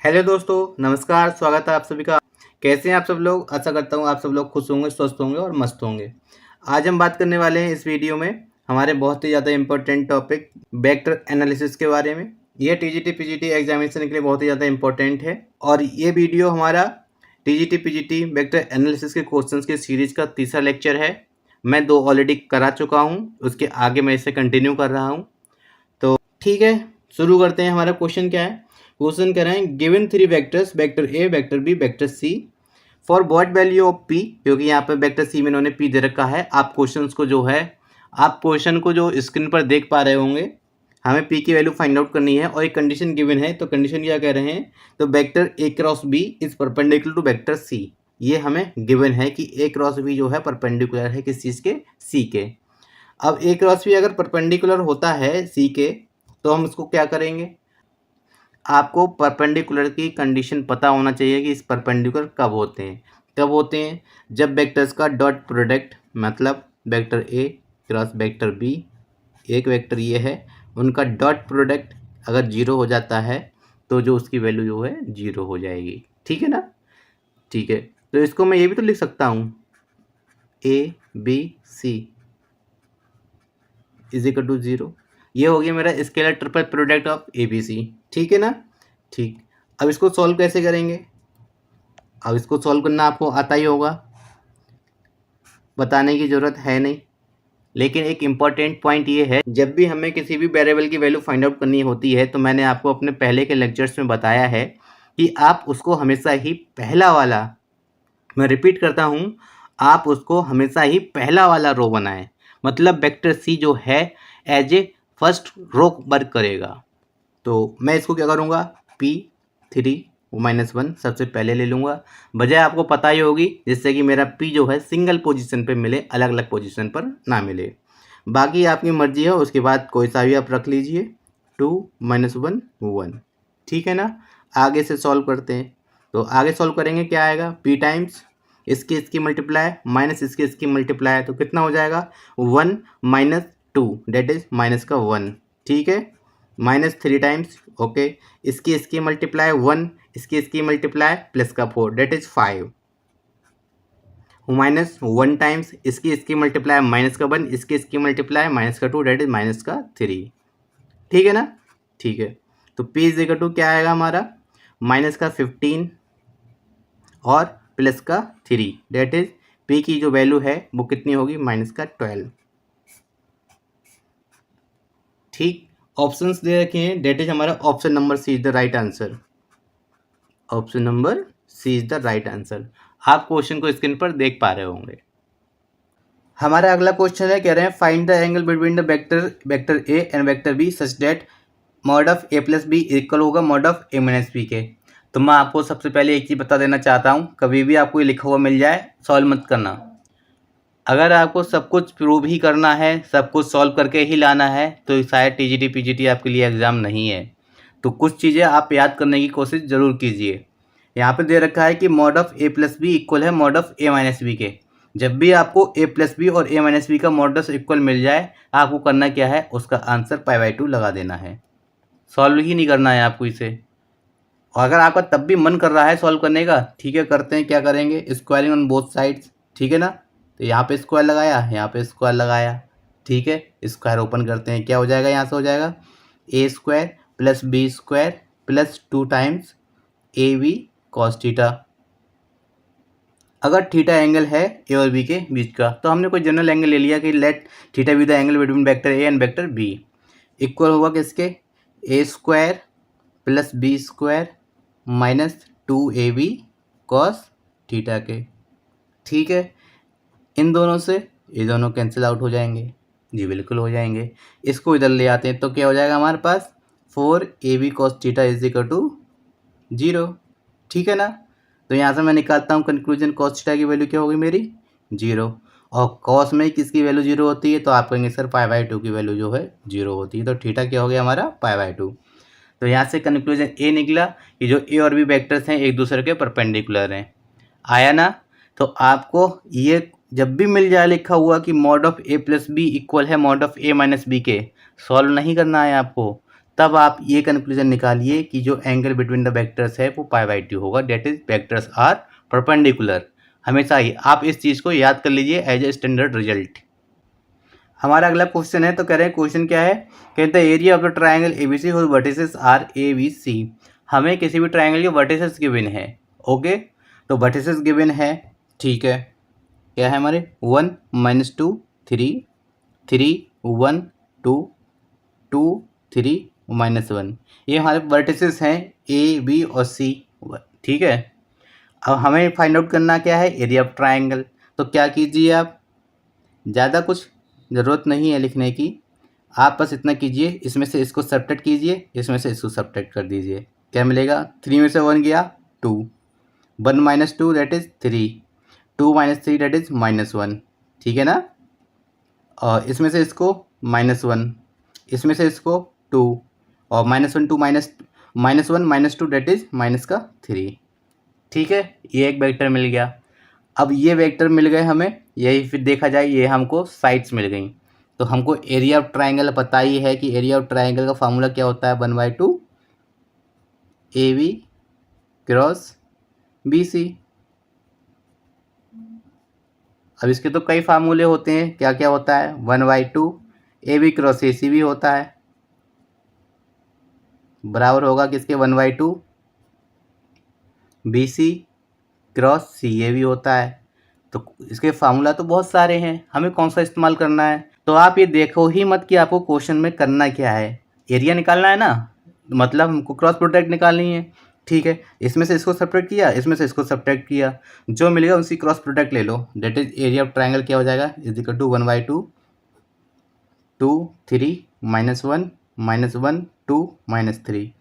Hello दोस्तों, नमस्कार। स्वागत है आप सभी का। कैसे हैं आप सब लोग? आशा करता हूँ आप सब लोग खुश होंगे, स्वस्थ होंगे और मस्त होंगे। आज हम बात करने वाले हैं इस वीडियो में हमारे बहुत ही ज़्यादा इम्पोर्टेंट टॉपिक वेक्टर एनालिसिस के बारे में। यह टीजीटी पीजीटी एग्जामिनेशन के लिए बहुत ही ज़्यादा इम्पोर्टेंट है और ये वीडियो हमारा टीजीटी पीजीटी वेक्टर एनालिसिस के क्वेश्चंस की सीरीज का तीसरा लेक्चर है। मैं 2 ऑलरेडी करा चुका हूँ, उसके आगे मैं इसे कंटिन्यू कर रहा हूँ। तो ठीक है, शुरू करते हैं। हमारा क्वेश्चन क्या है? क्वेश्चन कह रहे हैं given 3 vectors vector A, vector B, vector C for what value of P, क्योंकि यहाँ पे वेक्टर सी में इन्होंने पी दे रखा है। आप क्वेश्चन को जो स्क्रीन पर देख पा रहे होंगे, हमें पी की वैल्यू फाइंड आउट करनी है और एक कंडीशन गिवन है। तो कंडीशन क्या कह रहे हैं? तो vector A cross B is perpendicular to vector C. ये हमें गिवन है कि ए क्रॉस बी जो है परपेंडिकुलर है किस चीज़ के? सी के। अब ए क्रॉस बी अगर परपेंडिकुलर होता है सी के तो हम उसको क्या करेंगे? आपको परपेंडिकुलर की कंडीशन पता होना चाहिए कि इस परपेंडिकुलर कब होते हैं। जब वेक्टर्स का डॉट प्रोडक्ट, मतलब vector A cross vector B, एक वेक्टर ये है, उनका डॉट प्रोडक्ट अगर 0 हो जाता है तो जो उसकी वैल्यू जो है 0 हो जाएगी। ठीक है ना? ठीक है, तो इसको मैं ये भी तो लिख सकता हूँ, A B C is equal to 0। ये हो गया मेरा scalar triple product of A B C. ठीक है ना? ठीक। अब इसको सॉल्व कैसे करेंगे? अब इसको सॉल्व करना आपको आता ही होगा, बताने की ज़रूरत है नहीं। लेकिन एक इम्पॉर्टेंट पॉइंट ये है, जब भी हमें किसी भी वेरिएबल की वैल्यू फाइंड आउट करनी होती है तो मैंने आपको अपने पहले के लेक्चर्स में बताया है कि आप उसको हमेशा ही पहला वाला, मैं रिपीट करता हूँ, आप उसको हमेशा ही पहला वाला रो बनाएं। मतलब वेक्टर सी जो है as a first row work करेगा। तो मैं इसको क्या करूँगा? P3 -1 सबसे पहले ले लूँगा। वजह आपको पता ही होगी, जिससे कि मेरा P जो है सिंगल पोजीशन पे मिले, अलग अलग पोजीशन पर ना मिले। बाकी आपकी मर्जी है, उसके बाद कोई सा भी आप रख लीजिए। 2 -1 1। ठीक है ना? आगे से सॉल्व करते हैं। तो आगे सॉल्व करेंगे, क्या आएगा? P टाइम्स इसकी मल्टीप्लाई माइनस इसकी मल्टीप्लाई, तो कितना हो जाएगा? 1 - 2 डेट इज माइनस का 1। ठीक है, -3 टाइम्स, ओके, इसकी मल्टीप्लाई 1, इसकी मल्टीप्लाई प्लस का 4 डेट इज 5, -1 टाइम्स इसकी मल्टीप्लाई माइनस का 1, इसकी मल्टीप्लाई माइनस का 2 डेट इज माइनस का 3। ठीक है ना? ठीक है, तो P इज इक्वल टू क्या आएगा हमारा? माइनस का 15 और प्लस का 3 डेट इज P की जो वैल्यू है वो कितनी होगी? माइनस का 12। ठीक, ऑप्शंस दे रखे हैं, डेट इज हमारा option number C is the right answer. Option number C is the right answer. आप क्वेश्चन को स्क्रीन पर देख पा रहे होंगे। हमारा अगला क्वेश्चन है, कह रहे हैं find the angle between the vector A and vector B such that mod of A plus B equal होगा mod of A minus B के। तो मैं आपको सबसे पहले एक चीज़ बता देना चाहता हूँ, कभी भी आपको ये लिखा हुआ मिल जाए सॉल्व मत करना। अगर आपको सब कुछ प्रूव ही करना है, सब कुछ सॉल्व करके ही लाना है, तो शायद टीजीटी पीजीटी आपके लिए एग्ज़ाम नहीं है। तो कुछ चीज़ें आप याद करने की कोशिश ज़रूर कीजिए। यहाँ पे दे रखा है कि mod of A plus B equal है mod of A minus B के। जब भी आपको ए प्लस बी और ए माइनस बी का मॉडस इक्वल मिल जाए, आपको करना क्या है? उसका आंसर π/2 लगा देना है। सॉल्व ही नहीं करना है आपको इसे। और अगर आपका तब भी मन कर रहा है सॉल्व करने का, ठीक है, करते हैं, क्या करेंगे? Squaring on both sides. ठीक है ना? तो यहाँ पे स्क्वायर लगाया, यहाँ पे स्क्वायर लगाया। ठीक है, स्क्वायर ओपन करते हैं, क्या हो जाएगा? यहाँ से हो जाएगा A square plus B square plus 2 times A B cos theta. अगर थीटा एंगल है ए और बी के बीच का, तो हमने कोई जनरल एंगल ले लिया कि let theta be the angle between vector A and vector B. Equal होगा किसके? A square plus B square minus 2ab cos theta के। ठीक है, इन दोनों से ये दोनों कैंसिल आउट हो जाएंगे। जी बिल्कुल हो जाएंगे। इसको इधर ले आते हैं तो क्या हो जाएगा हमारे पास? 4ab cos theta is equal to 0। ठीक है ना? तो यहाँ से मैं निकालता हूँ कंक्लूजन, कॉस थीटा की वैल्यू क्या होगी मेरी? 0। और कॉस में किसकी वैल्यू 0 होती है? तो आप कहेंगे सर π/2 की वैल्यू जो है 0 होती है। तो थीटा क्या हो गया हमारा? π/2। तो यहाँ से कंक्लूजन ए निकला कि जो ए और बी वेक्टर्स हैं एक दूसरे के परपेंडिकुलर हैं। आया ना? तो आपको ये जब भी मिल जाए लिखा हुआ कि mod of A plus B equal है mod of A minus B के, सॉल्व नहीं करना है आपको। तब आप ये कंक्लूजन निकालिए कि जो एंगल बिटवीन द वेक्टर्स है वो π/2 होगा, that is vectors are perpendicular. हमेशा ही आप इस चीज़ को याद कर लीजिए एज ए स्टैंडर्ड रिजल्ट। हमारा अगला क्वेश्चन है, तो कह रहे हैं क्वेश्चन क्या है, कहते हैं area of the triangle ABC whose vertices are ABC। हमें किसी भी ट्राइंगल के वर्टिसेस गिवन है। ओके, तो वर्टिसेस गिवन है, ठीक है, क्या है हमारे 1 -2 3 3 1 2 2 3 -1, ये हमारे वर्टिसेस हैं A B और C। ठीक है, अब हमें फाइंड आउट करना क्या है, एरिया ऑफ ट्राइंगल। तो क्या कीजिए आप, ज़्यादा कुछ ज़रूरत नहीं है लिखने की, आप बस इतना कीजिए, इसमें से इसको सब्ट्रैक्ट कीजिए, इसमें से इसको सब्ट्रैक्ट कर दीजिए। क्या मिलेगा, 3 में से 1 गया 2, 1 - 2 दैट इज़ 3, 2 - 3 दैट इज़ -1। ठीक है ना, और इसमें से इसको -1, इसमें से इसको 2, और -1 2 -1 -2 दैट इज़ -3। ठीक है, ये एक वेक्टर मिल गया। अब ये वेक्टर मिल गए हमें, यही फिर देखा जाए ये हमको साइड्स मिल गई। तो हमको एरिया ऑफ ट्राइंगल पता ही है कि एरिया ऑफ ट्राइंगल का फार्मूला क्या होता है, 1/2 AB क्रॉस BC। अब इसके तो कई फार्मूले होते हैं, क्या क्या होता है, 1/2 AB क्रॉस AC भी होता है, बराबर होगा किसके, 1/2 BC क्रॉस CA भी होता है। तो इसके फार्मूला तो बहुत सारे हैं, हमें कौन सा इस्तेमाल करना है। तो आप ये देखो ही मत कि आपको क्वेश्चन में करना क्या है, एरिया निकालना है ना, मतलब हमको क्रॉस प्रोडक्ट निकालनी है। ठीक है, इसमें से इसको सब्ट्रैक्ट किया, इसमें से इसको सब्ट्रैक्ट किया, जो मिलेगा उसी क्रॉस प्रोडक्ट ले लो, that is area of triangle क्या हो जाएगा, इज इक्वल टू 1/2 2 3 -1 -1 2 -3।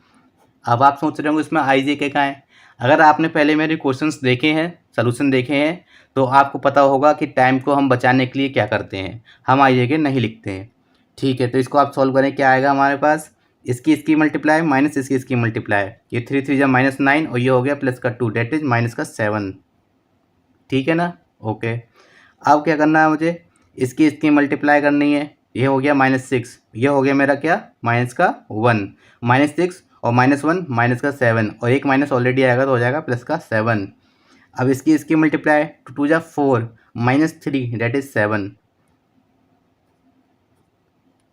अब आप सोच रहे होंगे इसमें IJK का है। अगर आपने पहले मेरे क्वेश्चंस देखे हैं, सॉल्यूशन देखे हैं, तो आपको पता होगा कि टाइम को हम बचाने के लिए क्या करते हैं, हम IJK नहीं लिखते हैं। ठीक है, तो इसको आप सॉल्व करें, क्या आएगा हमारे पास, इसकी मल्टीप्लाई माइनस इसकी मल्टीप्लाई, ये 3 3 जा -9 और ये हो गया प्लस का 2 डेट इज -7। ठीक है ना, ओके। अब क्या करना है मुझे, इसकी मल्टीप्लाई करनी है, ये हो गया -6, ये हो गया मेरा क्या, -1 -6 और -1 -7, और एक माइनस ऑलरेडी आएगा तो हो जाएगा +7। अब इसकी मल्टीप्लाई, 2 2 जा 4 -3 डेट इज 7।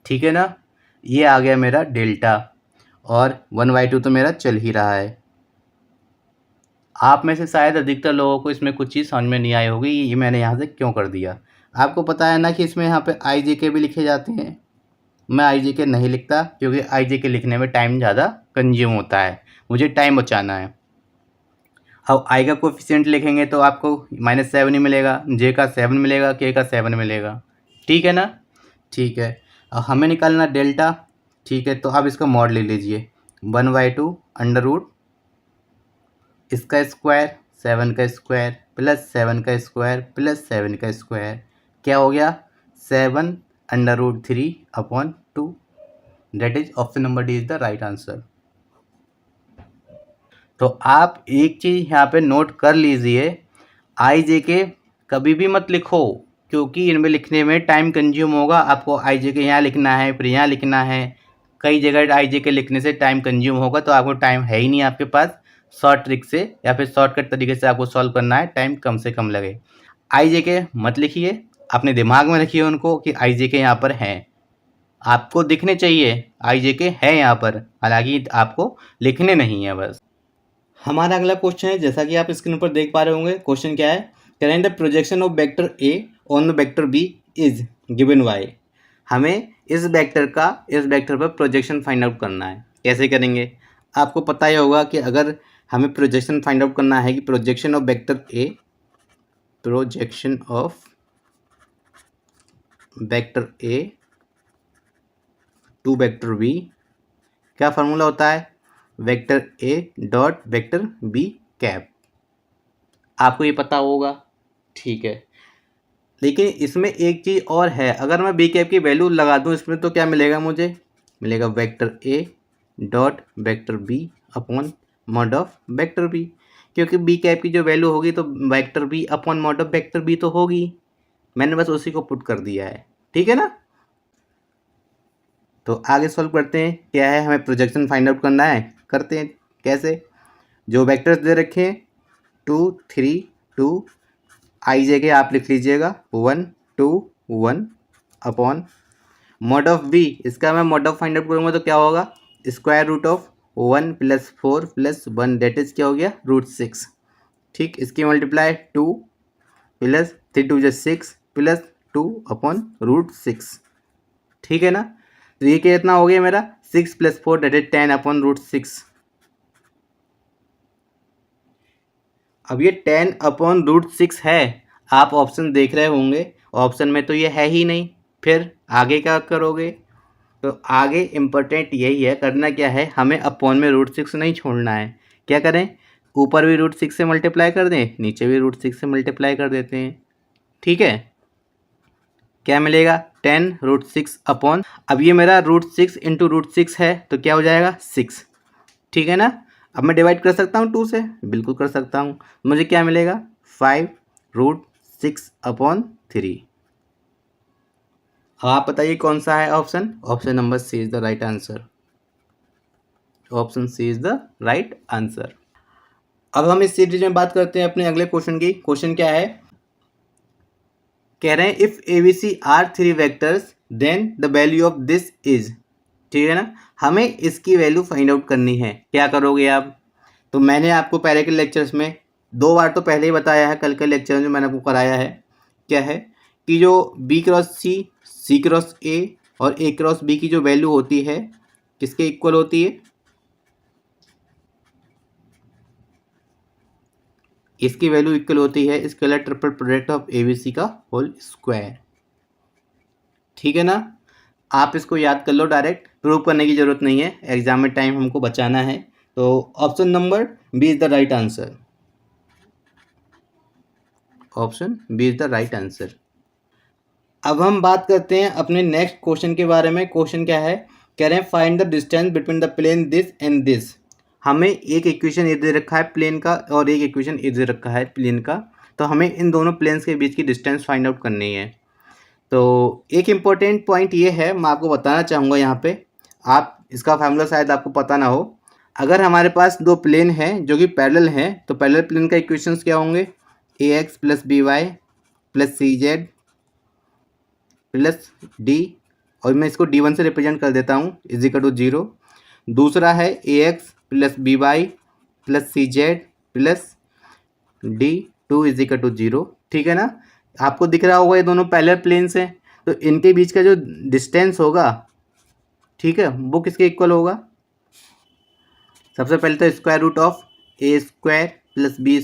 ठीक है ना, ये आ गया मेरा डेल्टा, और 1/2 तो मेरा चल ही रहा है। आप में से शायद अधिकतर लोगों को इसमें कुछ चीज़ समझ में नहीं आई होगी, ये मैंने यहाँ से क्यों कर दिया। आपको पता है ना कि इसमें यहाँ पे IJK भी लिखे जाते हैं, मैं IJK नहीं लिखता क्योंकि IJK लिखने में टाइम ज़्यादा कंज्यूम होता है, मुझे टाइम बचाना है। अब I का कोफिशिएंट लिखेंगे तो आपको -7 ही मिलेगा, J का 7 मिलेगा, K का 7 मिलेगा। ठीक है ना, ठीक है। अब हमें निकालना डेल्टा। ठीक है, तो अब इसका मॉड ले लीजिए, 1/2 अंडर रूट इसका स्क्वायर 7 का स्क्वायर प्लस 7 का स्क्वायर प्लस 7 का स्क्वायर, क्या हो गया 7/√3/2। That is option number D is the right answer. तो आप एक चीज़ यहाँ पे नोट कर लीजिए, IJK कभी भी मत लिखो क्योंकि इनमें लिखने में टाइम कंज्यूम होगा। आपको IJK यहाँ लिखना है, फिर यहाँ लिखना है, कई जगह IJK लिखने से टाइम कंज्यूम होगा, तो आपको टाइम है ही नहीं आपके पास। शॉर्ट ट्रिक से या फिर शॉर्टकट तरीके से आपको सॉल्व करना है, टाइम कम से कम लगे। IJK मत लिखिए, अपने दिमाग में रखिए उनको कि IJK यहाँ पर हैं, आपको दिखने चाहिए IJK है यहाँ पर, हालांकि आपको लिखने नहीं है बस। हमारा अगला क्वेश्चन है, जैसा कि आप स्क्रीन पर देख पा रहे होंगे, क्वेश्चन क्या है, करें the projection of vector A on the vector B is given y। हमें इस वेक्टर पर प्रोजेक्शन फाइंड आउट करना है। कैसे करेंगे, आपको पता ही होगा कि अगर हमें प्रोजेक्शन फाइंड आउट करना है कि projection of vector A, projection of vector A to vector B, क्या फार्मूला होता है, vector A dot vector B cap. आपको ये पता होगा, ठीक है। लेकिन इसमें एक चीज़ और है, अगर मैं B कैप की वैल्यू लगा दूं इसमें तो क्या मिलेगा, मुझे मिलेगा vector A dot vector B upon mod of vector B, क्योंकि B कैप की जो वैल्यू होगी तो vector B upon mod of vector B तो होगी। मैंने बस उसी को पुट कर दिया है, ठीक है ना। तो आगे सॉल्व करते हैं। क्या है, हमें प्रोजेक्शन फाइंड आउट करना है, करते हैं। कैसे, जो वेक्टर्स दे रखे हैं 2 3 2, आई जगह आप लिख लीजिएगा 1 2 1 अपॉन मॉड ऑफ बी। इसका मैं मॉड ऑफ फाइंड आउट करूँगा तो क्या होगा, square root of 1 + 4 + 1 that is क्या हो गया, √6। ठीक, इसकी मल्टीप्लाई 2 + 3 2 = 6 + 2 अपॉन √6। ठीक है ना, तो ये कितना हो गया मेरा 6 + 4 डेट इज 10 अपॉन √6। अब ये 10 अपॉन √6 है, आप ऑप्शन देख रहे होंगे, ऑप्शन में तो ये है ही नहीं, फिर आगे क्या करोगे। तो आगे इम्पोर्टेंट यही है, करना क्या है, हमें अपॉन में √6 नहीं छोड़ना है। क्या करें, ऊपर भी √6 से मल्टीप्लाई कर दें, नीचे भी √6 से मल्टीप्लाई कर देते हैं। ठीक है, क्या मिलेगा 10 √6 अपॉन, अब ये मेरा √6 इंटू √6 है तो क्या हो जाएगा 6। ठीक है ना, अब मैं डिवाइड कर सकता हूँ 2 से, बिल्कुल कर सकता हूँ। मुझे क्या मिलेगा 5 √6 अपॉन 3। अब आप बताइए कौन सा है option, option number C is the right answer. Option C is the right answer. अब हम इस सीरीज में बात करते हैं अपने अगले क्वेश्चन की। क्वेश्चन क्या है, कह रहे हैं if ABC are 3 vectors then the value of this is. ठीक है ना, हमें इसकी वैल्यू फाइंड आउट करनी है। क्या करोगे आप, तो मैंने आपको पहले के लेक्चर्स में 2 बार तो पहले ही बताया है, कल के लेक्चर में जो मैंने आपको कराया है। क्या है कि जो B cross C cross A और A क्रॉस B की जो वैल्यू होती है किसके इक्वल होती है, इसकी वैल्यू इक्वल होती है scalar triple product of ABC का होल स्क्वायर। ठीक है ना, आप इसको याद कर लो, डायरेक्ट प्रूव करने की जरूरत नहीं है, एग्जाम में टाइम हमको बचाना है। तो option number B is the right answer. Option B is the right answer. अब हम बात करते हैं अपने नेक्स्ट क्वेश्चन के बारे में। क्वेश्चन क्या है, कह रहे हैं find the distance between the plane this and this. हमें एक इक्वेशन ये दे रखा है प्लेन का और एक इक्वेशन ये दे रखा है प्लेन का, तो हमें इन दोनों प्लेन्स के बीच की डिस्टेंस फाइंड आउट करनी है। तो एक इम्पॉर्टेंट पॉइंट ये है, मैं आपको बताना चाहूँगा यहाँ पे, आप इसका फार्मूला शायद आपको पता ना हो। अगर हमारे पास 2 प्लेन हैं जो कि पैरेलल हैं तो पैरेलल प्लेन का इक्वेशंस क्या होंगे, AX + BY + CZ + D, और मैं इसको D1 से रिप्रेजेंट कर देता हूँ, = 0। दूसरा है AX + BY + CZ + D2 = 0। ठीक है ना, आपको दिख रहा होगा ये दोनों पैरेलल प्लेन्स हैं, तो इनके बीच का जो डिस्टेंस होगा, ठीक है, वो किसके इक्वल होगा। सबसे पहले तो square root of A² + B²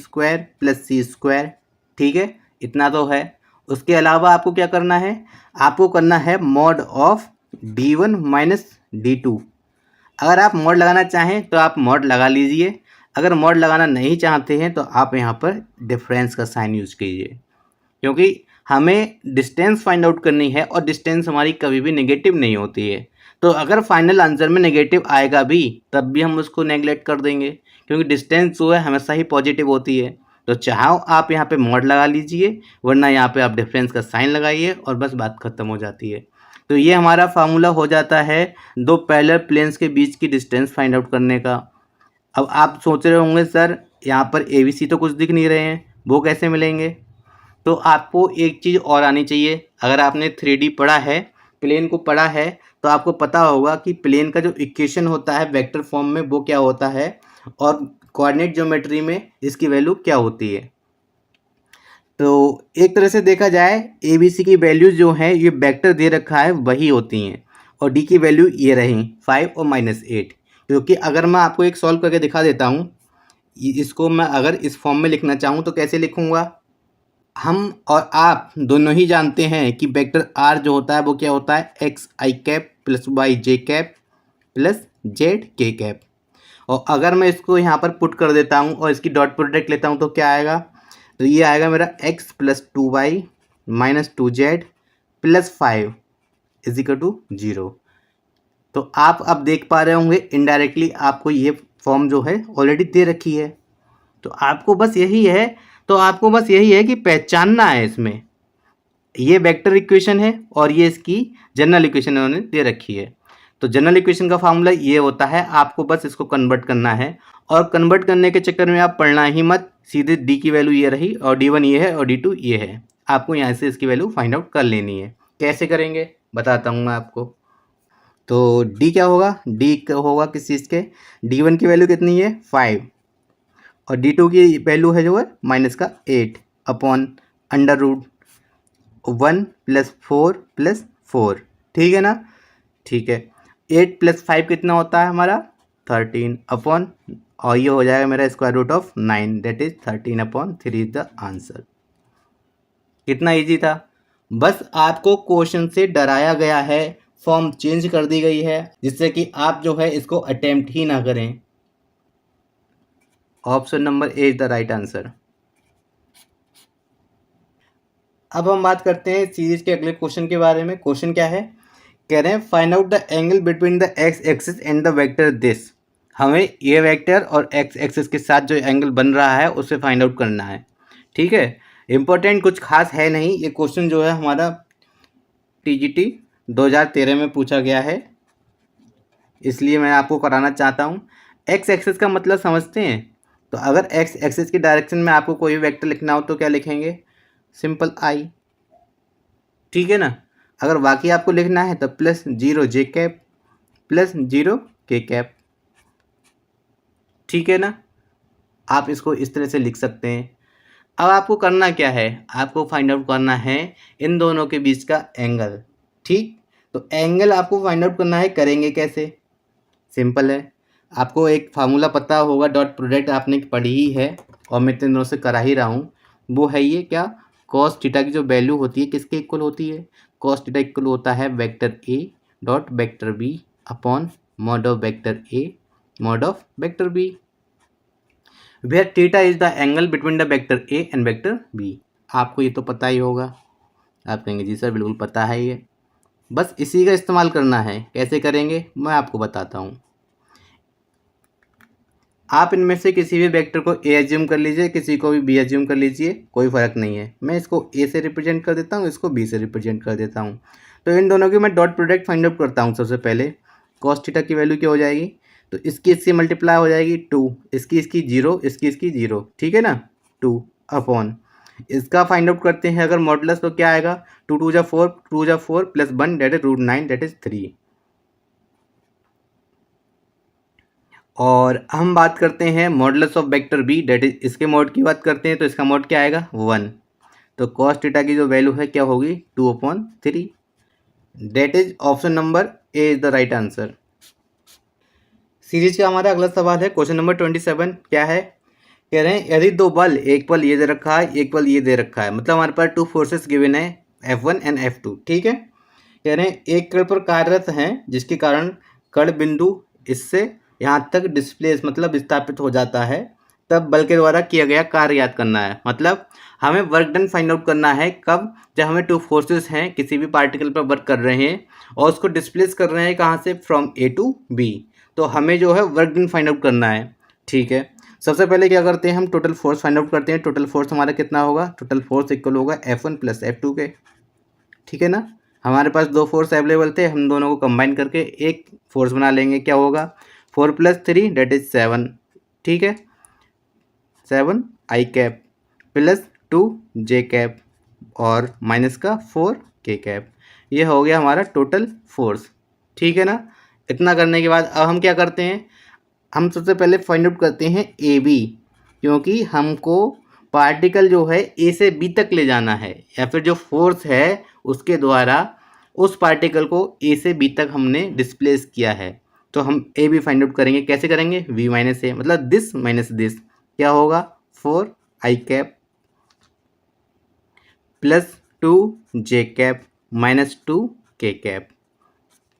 + C²। ठीक है, इतना तो है। उसके अलावा आपको क्या करना है, आपको करना है मॉड ऑफ D1 - D2। अगर आप मॉड लगाना चाहें तो आप मॉड लगा लीजिए, अगर मॉड लगाना नहीं चाहते हैं तो आप यहाँ पर डिफरेंस का साइन यूज कीजिए, क्योंकि हमें डिस्टेंस फाइंड आउट करनी है और डिस्टेंस हमारी कभी भी नेगेटिव नहीं होती है। तो अगर फाइनल आंसर में नेगेटिव आएगा भी तब भी हम उसको नेगलेक्ट कर देंगे, क्योंकि डिस्टेंस जो है हमेशा ही पॉजिटिव होती है। तो चाहो आप यहाँ पे मॉड लगा लीजिए, वरना यहाँ पे आप डिफरेंस का साइन लगाइए और बस बात खत्म हो जाती है। तो ये हमारा फार्मूला हो जाता है 2 पैरेलल प्लेन्स के बीच की डिस्टेंस फाइंड आउट करने का। अब आप सोच रहे होंगे सर यहाँ पर ABC तो कुछ दिख नहीं रहे हैं, वो कैसे मिलेंगे। तो आपको एक चीज़ और आनी चाहिए, अगर आपने 3D पढ़ा है, प्लेन को पढ़ा है, तो आपको पता होगा कि प्लेन का जो इक्वेशन होता है वेक्टर फॉर्म में वो क्या होता है और कोऑर्डिनेट ज्योमेट्री में इसकी वैल्यू क्या होती है। तो एक तरह से देखा जाए ABC की वैल्यू जो है ये वेक्टर दे रखा है वही होती हैं, और D की वैल्यू ये रही 5 और -8। क्योंकि अगर मैं आपको एक सॉल्व करके दिखा देता हूँ, इसको मैं अगर इस फॉर्म में लिखना चाहूँ तो कैसे लिखूँगा। हम और आप दोनों ही जानते हैं कि वेक्टर R जो होता है वो क्या होता है, XI cap + YJ cap + ZK cap. और अगर मैं इसको यहाँ पर पुट कर देता हूँ और इसकी डॉट प्रोडक्ट लेता हूँ तो क्या आएगा, तो ये आएगा मेरा X + 2Y - 2Z + 5 = 0। तो आप अब देख पा रहे होंगे इनडायरेक्टली आपको ये फॉर्म जो है ऑलरेडी दे रखी है। तो आपको बस यही है कि पहचानना है इसमें, ये वेक्टर इक्वेशन है और ये इसकी जनरल इक्वेशन उन्होंने दे रखी है। तो जनरल इक्वेशन का फार्मूला ये होता है, आपको बस इसको कन्वर्ट करना है और कन्वर्ट करने के चक्कर में आप पढ़ना ही मत, सीधे डी की वैल्यू ये रही और डी1 ये है और डी2 ये है, आपको यहाँ से इसकी वैल्यू फाइंड आउट कर लेनी है। कैसे करेंगे बताता हूँ मैं आपको। तो डी क्या होगा, डी होगा किस चीज़ के, डी1 की वैल्यू कितनी है 5 और डी2 की वैल्यू है जो है -8 अपॉन अंडर रूट 1 + 4 + 4, ठीक है ना। ठीक है, 8 + 5 कितना होता है हमारा 13 अपॉन, और ये हो जाएगा मेरा √9, that is 13/3 is the answer. कितना इजी था, बस आपको क्वेश्चन से डराया गया है, फॉर्म चेंज कर दी गई है जिससे कि आप जो है इसको अटेम्प्ट ही ना करें। Option number A is the right answer. अब हम बात करते हैं सीरीज के अगले क्वेश्चन के बारे में। क्वेश्चन क्या है, कह रहे हैं find out the angle between the x axis and the vector this. हमें ये वेक्टर और एक्स एक्सिस के साथ जो एंगल बन रहा है उसे फाइंड आउट करना है। ठीक है, इंपॉर्टेंट कुछ खास है नहीं, ये क्वेश्चन जो है हमारा टीजीटी 2013 में पूछा गया है, इसलिए मैं आपको कराना चाहता हूँ। एक्स एक्सिस का मतलब समझते हैं, तो अगर एक्स एक्सिस की डायरेक्शन में आपको कोई वेक्टर लिखना हो तो क्या लिखेंगे, सिंपल आई, ठीक है ना। अगर बाकी आपको लिखना है तो +0 जे कैप +0 के कैप, ठीक है ना। आप इसको इस तरह से लिख सकते हैं। अब आपको करना क्या है, आपको फाइंड आउट करना है इन दोनों के बीच का एंगल, ठीक। तो एंगल आपको फाइंड आउट करना है, करेंगे कैसे, सिंपल है। आपको एक फार्मूला पता होगा, डॉट प्रोडक्ट आपने पढ़ी ही है और मैं तीन दिनों से करा ही रहा हूँ। वो है ये क्या, कॉस थीटा की जो वैल्यू होती है किसके इक्वल होती है, कॉस थीटा इक्वल होता है vector A dot vector B upon mod of vector A mod of vector B, where theta is the angle between the vector A and vector B. आपको ये तो पता ही होगा, आप कहेंगे जी सर बिल्कुल पता है ये, बस इसी का इस्तेमाल करना है। कैसे करेंगे मैं आपको बताता हूँ। आप इनमें से किसी भी वेक्टर को ए एज्यूम कर लीजिए, किसी को भी बी एज्यूम कर लीजिए, कोई फ़र्क नहीं है। मैं इसको ए से रिप्रेजेंट कर देता हूँ, इसको बी से रिप्रेजेंट कर देता हूँ। तो इन दोनों की मैं डॉट प्रोडक्ट फाइंड आउट करता हूँ। सबसे पहले कॉस थीटा की वैल्यू क्या हो जाएगी, तो इसकी इसकी मल्टीप्लाई हो जाएगी 2, इसकी इसकी 0, इसकी इसकी 0, ठीक है ना। 2 अपॉन इसका फाइंड आउट करते हैं अगर मॉडुलस, तो क्या आएगा 2 2 जा 4, 2 जा 4 + 1 दैट इज √9 दैट इज 3। और हम बात करते हैं modulus of vector B, that is इसके मॉड की बात करते हैं, तो इसका मॉड क्या आएगा 1। तो कॉस थीटा की जो वैल्यू है क्या होगी 2/3, that is option number A is the right answer. Series का हमारा अगला सवाल है क्वेश्चन नंबर 27। क्या है, कह रहे हैं यदि दो बल, एक बल ये दे रखा है, एक बल ये दे रखा है, मतलब हमारे पास 2 फोर्सेस गिवन है F1 एंड F2, ठीक है। कह रहे हैं एक कण पर कार्यरत हैं जिसके कारण कण बिंदु इससे यहाँ तक डिस्प्लेस मतलब विस्थापित हो जाता है, तब बल के द्वारा किया गया कार्य याद करना है। मतलब हमें वर्क डन फाइंड आउट करना है कब, जब हमें 2 फोर्सेस हैं किसी भी पार्टिकल पर वर्क कर रहे हैं और उसको डिस्प्लेस कर रहे हैं कहाँ से, फ्रॉम ए टू बी। तो हमें जो है वर्क डन फाइंड आउट करना है, ठीक है। सबसे पहले क्या करते हैं, हम टोटल फोर्स फाइंड आउट करते हैं। टोटल फोर्स हमारा कितना होगा, टोटल फोर्स इक्वल होगा F1 + F2 के, ठीक है ना। हमारे पास 2 फोर्स अवेलेबल थे, हम दोनों को कंबाइन करके एक फोर्स बना लेंगे, क्या होगा 4 + 3 दैट इज 7, ठीक है। 7 I कैप +2 J कैप और माइनस का 4 K कैप, ये हो गया हमारा टोटल फोर्स, ठीक है ना। इतना करने के बाद अब हम क्या करते हैं, हम सबसे पहले फाइंड आउट करते हैं ए बी, क्योंकि हमको पार्टिकल जो है ए से बी तक ले जाना है, या फिर जो फोर्स है उसके द्वारा उस पार्टिकल को ए से बी तक हमने डिस्प्लेस किया है। तो हम ए बी फाइंड आउट करेंगे, कैसे करेंगे, v - a मतलब दिस माइनस दिस, क्या होगा 4 I cap +2 J cap -2 K cap,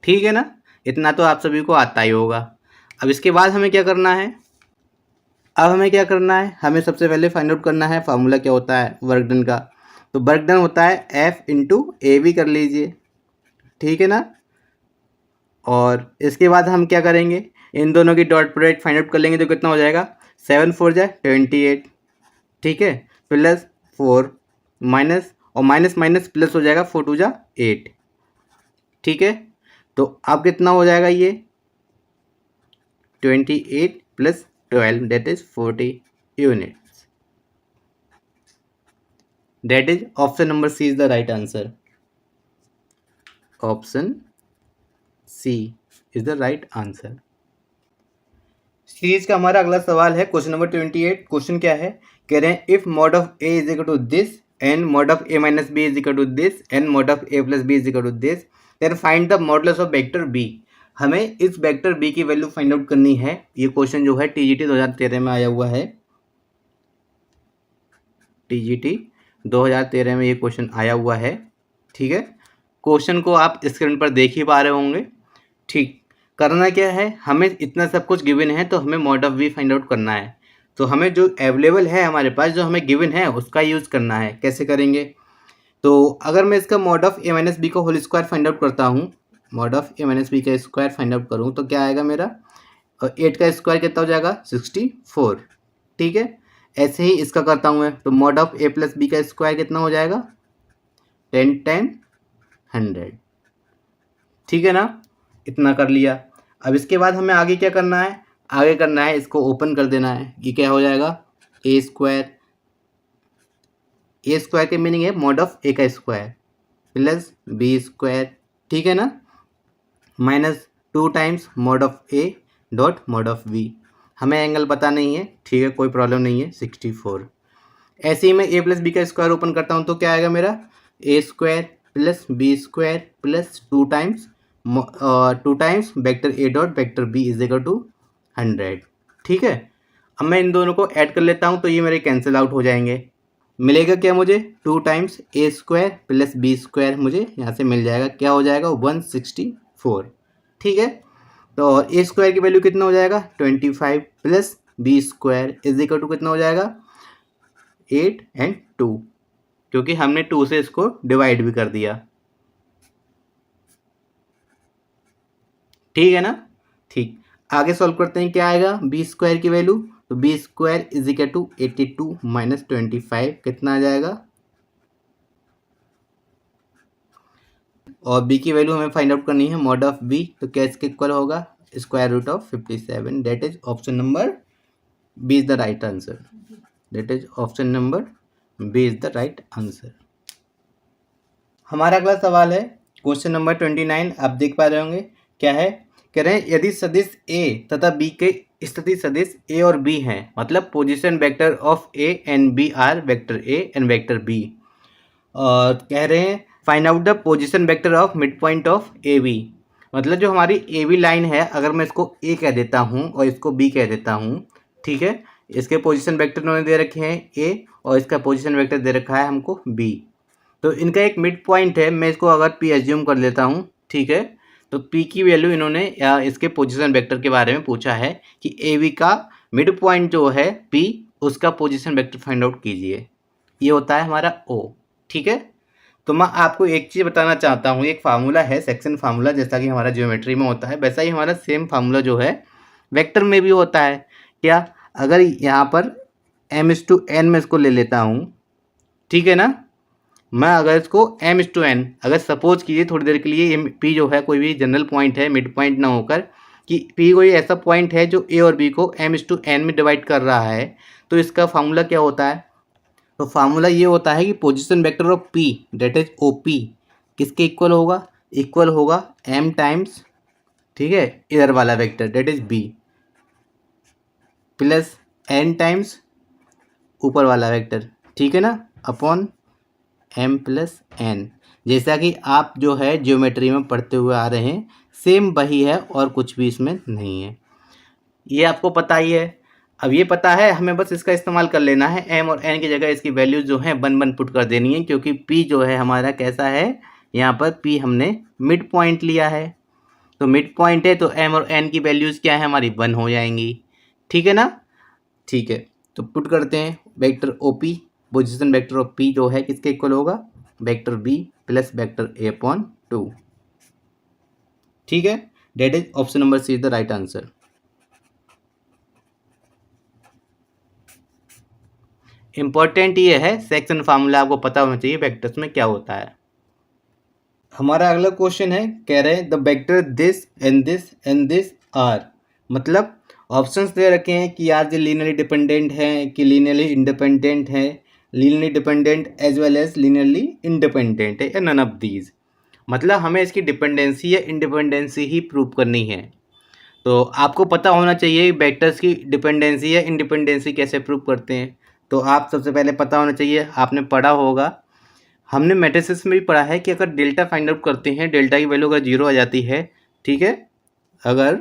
ठीक है ना। इतना तो आप सभी को आता ही होगा। अब इसके बाद हमें क्या करना है, अब हमें क्या करना है, हमें सबसे पहले फाइंड आउट करना है फार्मूला क्या होता है वर्क डन का। तो वर्क डन होता है F × AB कर लीजिए, ठीक है ना। और इसके बाद हम क्या करेंगे, इन दोनों की डॉट प्रोडक्ट फाइंड आउट कर लेंगे, तो कितना हो जाएगा 7 4 जा 28, ठीक है, +4 माइनस और माइनस माइनस प्लस हो जाएगा 4 2 जा 8, ठीक है। तो अब कितना हो जाएगा ये 28 + 12 that is 40 units. That is option number C is the right answer. Option C is the right answer. Series का हमारा अगला सवाल है क्वेश्चन नंबर 28। क्वेश्चन क्या है, कह रहे हैं if mod of A is equal to this and mod of A minus B is equal to this and mod of A plus B is equal to this then find the modulus of vector B. हमें इस vector B की value find out करनी है। ये question जो है TGT 2013 में आया हुआ है। टीजीटी 2013 में ये क्वेश्चन आया हुआ है। ठीक है, क्वेश्चन को आप स्क्रीन पर देख ही पा रहे होंगे। ठीक, करना क्या है, हमें इतना सब कुछ गिवन है तो हमें mod of V find out करना है। तो हमें जो अवेलेबल है हमारे पास, जो हमें गिवन है उसका यूज़ करना है। कैसे करेंगे, तो अगर मैं इसका mod of A minus B का होल स्क्वायर फाइंड आउट करता हूँ, mod of A minus B का स्क्वायर फाइंड आउट करूँ तो क्या आएगा मेरा, 8 का स्क्वायर कितना हो जाएगा 64। ठीक है, ऐसे ही इसका करता हूँ मैं, तो mod of A plus B का स्क्वायर कितना हो जाएगा 10 10 100। ठीक है ना, इतना कर लिया। अब इसके बाद हमें आगे क्या करना है, आगे करना है इसको ओपन कर देना है। ये क्या हो जाएगा ए स्क्वायर, ए स्क्वायर के मीनिंग है मॉड ऑफ ए का स्क्वायर प्लस बी स्क्वायर। ठीक है ना, minus 2 times mod of A dot mod of B. हमें एंगल पता नहीं है, ठीक है, कोई प्रॉब्लम नहीं है, 64। ऐसे ही मैं ए प्लस बी का स्क्वायर ओपन करता हूँ तो क्या आएगा मेरा A square plus B square plus 2 times vector A dot vector B is equal to 100। ठीक है, अब मैं इन दोनों को ऐड कर लेता हूँ तो ये मेरे कैंसिल आउट हो जाएंगे। मिलेगा क्या मुझे 2 टाइम्स ए स्क्वायर प्लस बी स्क्वायर, मुझे यहाँ से मिल जाएगा, क्या हो जाएगा 164। ठीक है, तो ए स्क्वायर की वैल्यू कितना हो जाएगा 25 plus B square is equal to कितना हो जाएगा 8 और 2, क्योंकि हमने 2 से इसको डिवाइड भी कर दिया। ठीक है ना, ठीक, आगे सॉल्व करते हैं। क्या आएगा बी स्क्वायर की वैल्यू, तो B square is equal to 82 minus 25 कितना आ जाएगा, और बी की वैल्यू हमें फाइंड आउट करनी है मॉड ऑफ बी, तो क्या इसके इक्वल होगा square root of 57। That is option number B is the right answer. That is option number B is the right answer. हमारा अगला सवाल है क्वेश्चन नंबर 29। आप देख पा रहे होंगे क्या है, कह रहे हैं यदि सदिश ए तथा बी के स्थिति सदिश ए और बी हैं, मतलब position vector of A and B are vector A and vector B, और कह रहे हैं find out the position vector of mid point of A B. मतलब जो हमारी ए बी लाइन है, अगर मैं इसको ए कह देता हूँ और इसको बी कह देता हूँ, ठीक है, इसके पोजीशन वेक्टर उन्होंने दे रखे हैं ए और इसका पोजीशन वेक्टर दे रखा है हमको बी, तो इनका एक मिड पॉइंट है। मैं इसको अगर पी एज्यूम कर लेता हूँ, ठीक है, तो पी की वैल्यू इन्होंने या इसके पोजीशन वेक्टर के बारे में पूछा है कि ए बी का मिड पॉइंट जो है पी, उसका पोजीशन वेक्टर फाइंड आउट कीजिए। ये होता है हमारा ओ। ठीक है, तो मैं आपको एक चीज़ बताना चाहता हूँ, एक फार्मूला है सेक्शन फार्मूला, जैसा कि हमारा ज्योमेट्री में होता है वैसा ही हमारा सेम फार्मूला जो है वेक्टर में भी होता है। क्या, अगर यहाँ पर m/n में इसको ले लेता हूँ, ठीक है ना, मैं अगर इसको m/n, अगर सपोज कीजिए थोड़ी देर के लिए ये p जो है कोई भी जनरल पॉइंट है, मिड पॉइंट ना होकर, कि p कोई ऐसा पॉइंट है जो a और b को m/n में डिवाइड कर रहा है, तो इसका फार्मूला क्या होता है, तो फार्मूला ये होता है कि position vector of p that is OP किसके इक्वल होगा, इक्वल होगा m टाइम्स, ठीक है, इधर वाला vector that is b plus n times ऊपर वाला वेक्टर, ठीक है ना, अपॉन m प्लस n। जैसा कि आप जो है ज्योमेट्री में पढ़ते हुए आ रहे हैं, सेम वही है और कुछ भी इसमें नहीं है, ये आपको पता ही है। अब ये पता है, हमें बस इसका इस्तेमाल कर लेना है, m और n की जगह इसकी वैल्यूज जो है 1 पुट कर देनी है, क्योंकि p जो है हमारा कैसा है, यहाँ पर p हमने मिड पॉइंट लिया है, तो मिड पॉइंट है तो m और n की वैल्यूज़ क्या है हमारी 1 हो जाएंगी। ठीक है ना, ठीक है, तो पुट करते हैं vector OP, position vector of p जो है किसके इक्वल होगा, vector b plus vector a/2। ठीक है, that is option number C is the right answer. Important ये है सेक्शन फार्मूला आपको पता होना चाहिए वेक्टर्स में क्या होता है। हमारा अगला क्वेश्चन है, कह रहे हैं the vector this and this and this are, मतलब ऑप्शंस दे रखे हैं कि यार ये लीनियरली डिपेंडेंट है कि लीनियरली इंडिपेंडेंट है, linearly dependent as well as linearly independent है या नन ऑफ दीज। मतलब हमें इसकी डिपेंडेंसी या इंडिपेंडेंसी ही प्रूव करनी है। तो आपको पता होना चाहिए वेक्टर्स की डिपेंडेंसी या इंडिपेंडेंसी कैसे प्रूव करते हैं। तो आप सबसे पहले पता होना चाहिए, आपने पढ़ा होगा, हमने मैट्रिसेस में भी पढ़ा है कि अगर डेल्टा फाइंड आउट करते हैं, डेल्टा की वैल्यू अगर जीरो आ जाती है, ठीक है, अगर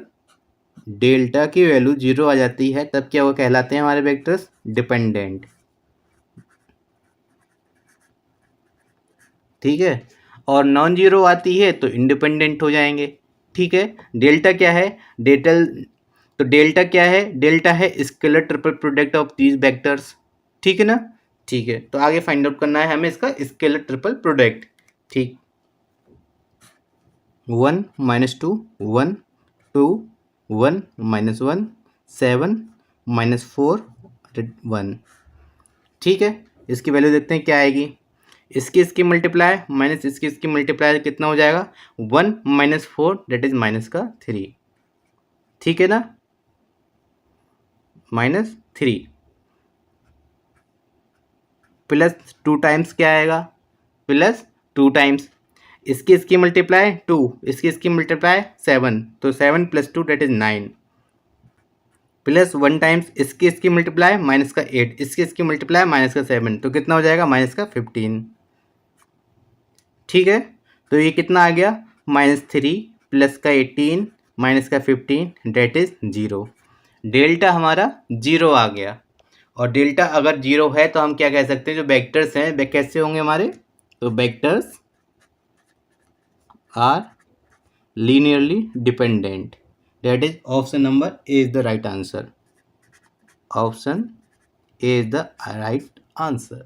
डेल्टा की वैल्यू जीरो आ जाती है तब क्या वो कहलाते हैं हमारे वेक्टर्स डिपेंडेंट। ठीक है, और नॉन जीरो आती है तो इंडिपेंडेंट हो जाएंगे। ठीक है, डेल्टा क्या है, डेल्टा क्या है, डेल्टा है scalar triple product of these vectors. ठीक है ना, ठीक है, तो आगे फाइंड आउट करना है हमें इसका स्केलर ट्रिपल प्रोडक्ट। ठीक, 1 -2 1 2 1 -1 7 -4 1। ठीक है, इसकी वैल्यू देखते हैं क्या आएगी। इसकी मल्टीप्लाई माइनस इसकी मल्टीप्लाई कितना हो जाएगा, 1 -4 दैट इज -3। ठीक है ना, -3 प्लस 2 टाइम्स क्या आएगा, प्लस 2 टाइम्स इसकी मल्टीप्लाई 2, इसकी मल्टीप्लाई 7, तो 7 + 2 दैट इज 9, प्लस 1 टाइम्स इसकी मल्टीप्लाई -8, इसकी मल्टीप्लाई -7, तो कितना हो जाएगा, -15। ठीक है, तो ये कितना आ गया, -3 प्लस का 18 -15 डेट इज 0। डेल्टा हमारा 0 आ गया, और डेल्टा अगर 0 है तो हम क्या कह सकते हैं, जो वेक्टर्स हैं वे कैसे होंगे हमारे, तो vectors are linearly dependent. That is option number A is the right answer. Option A is the right answer.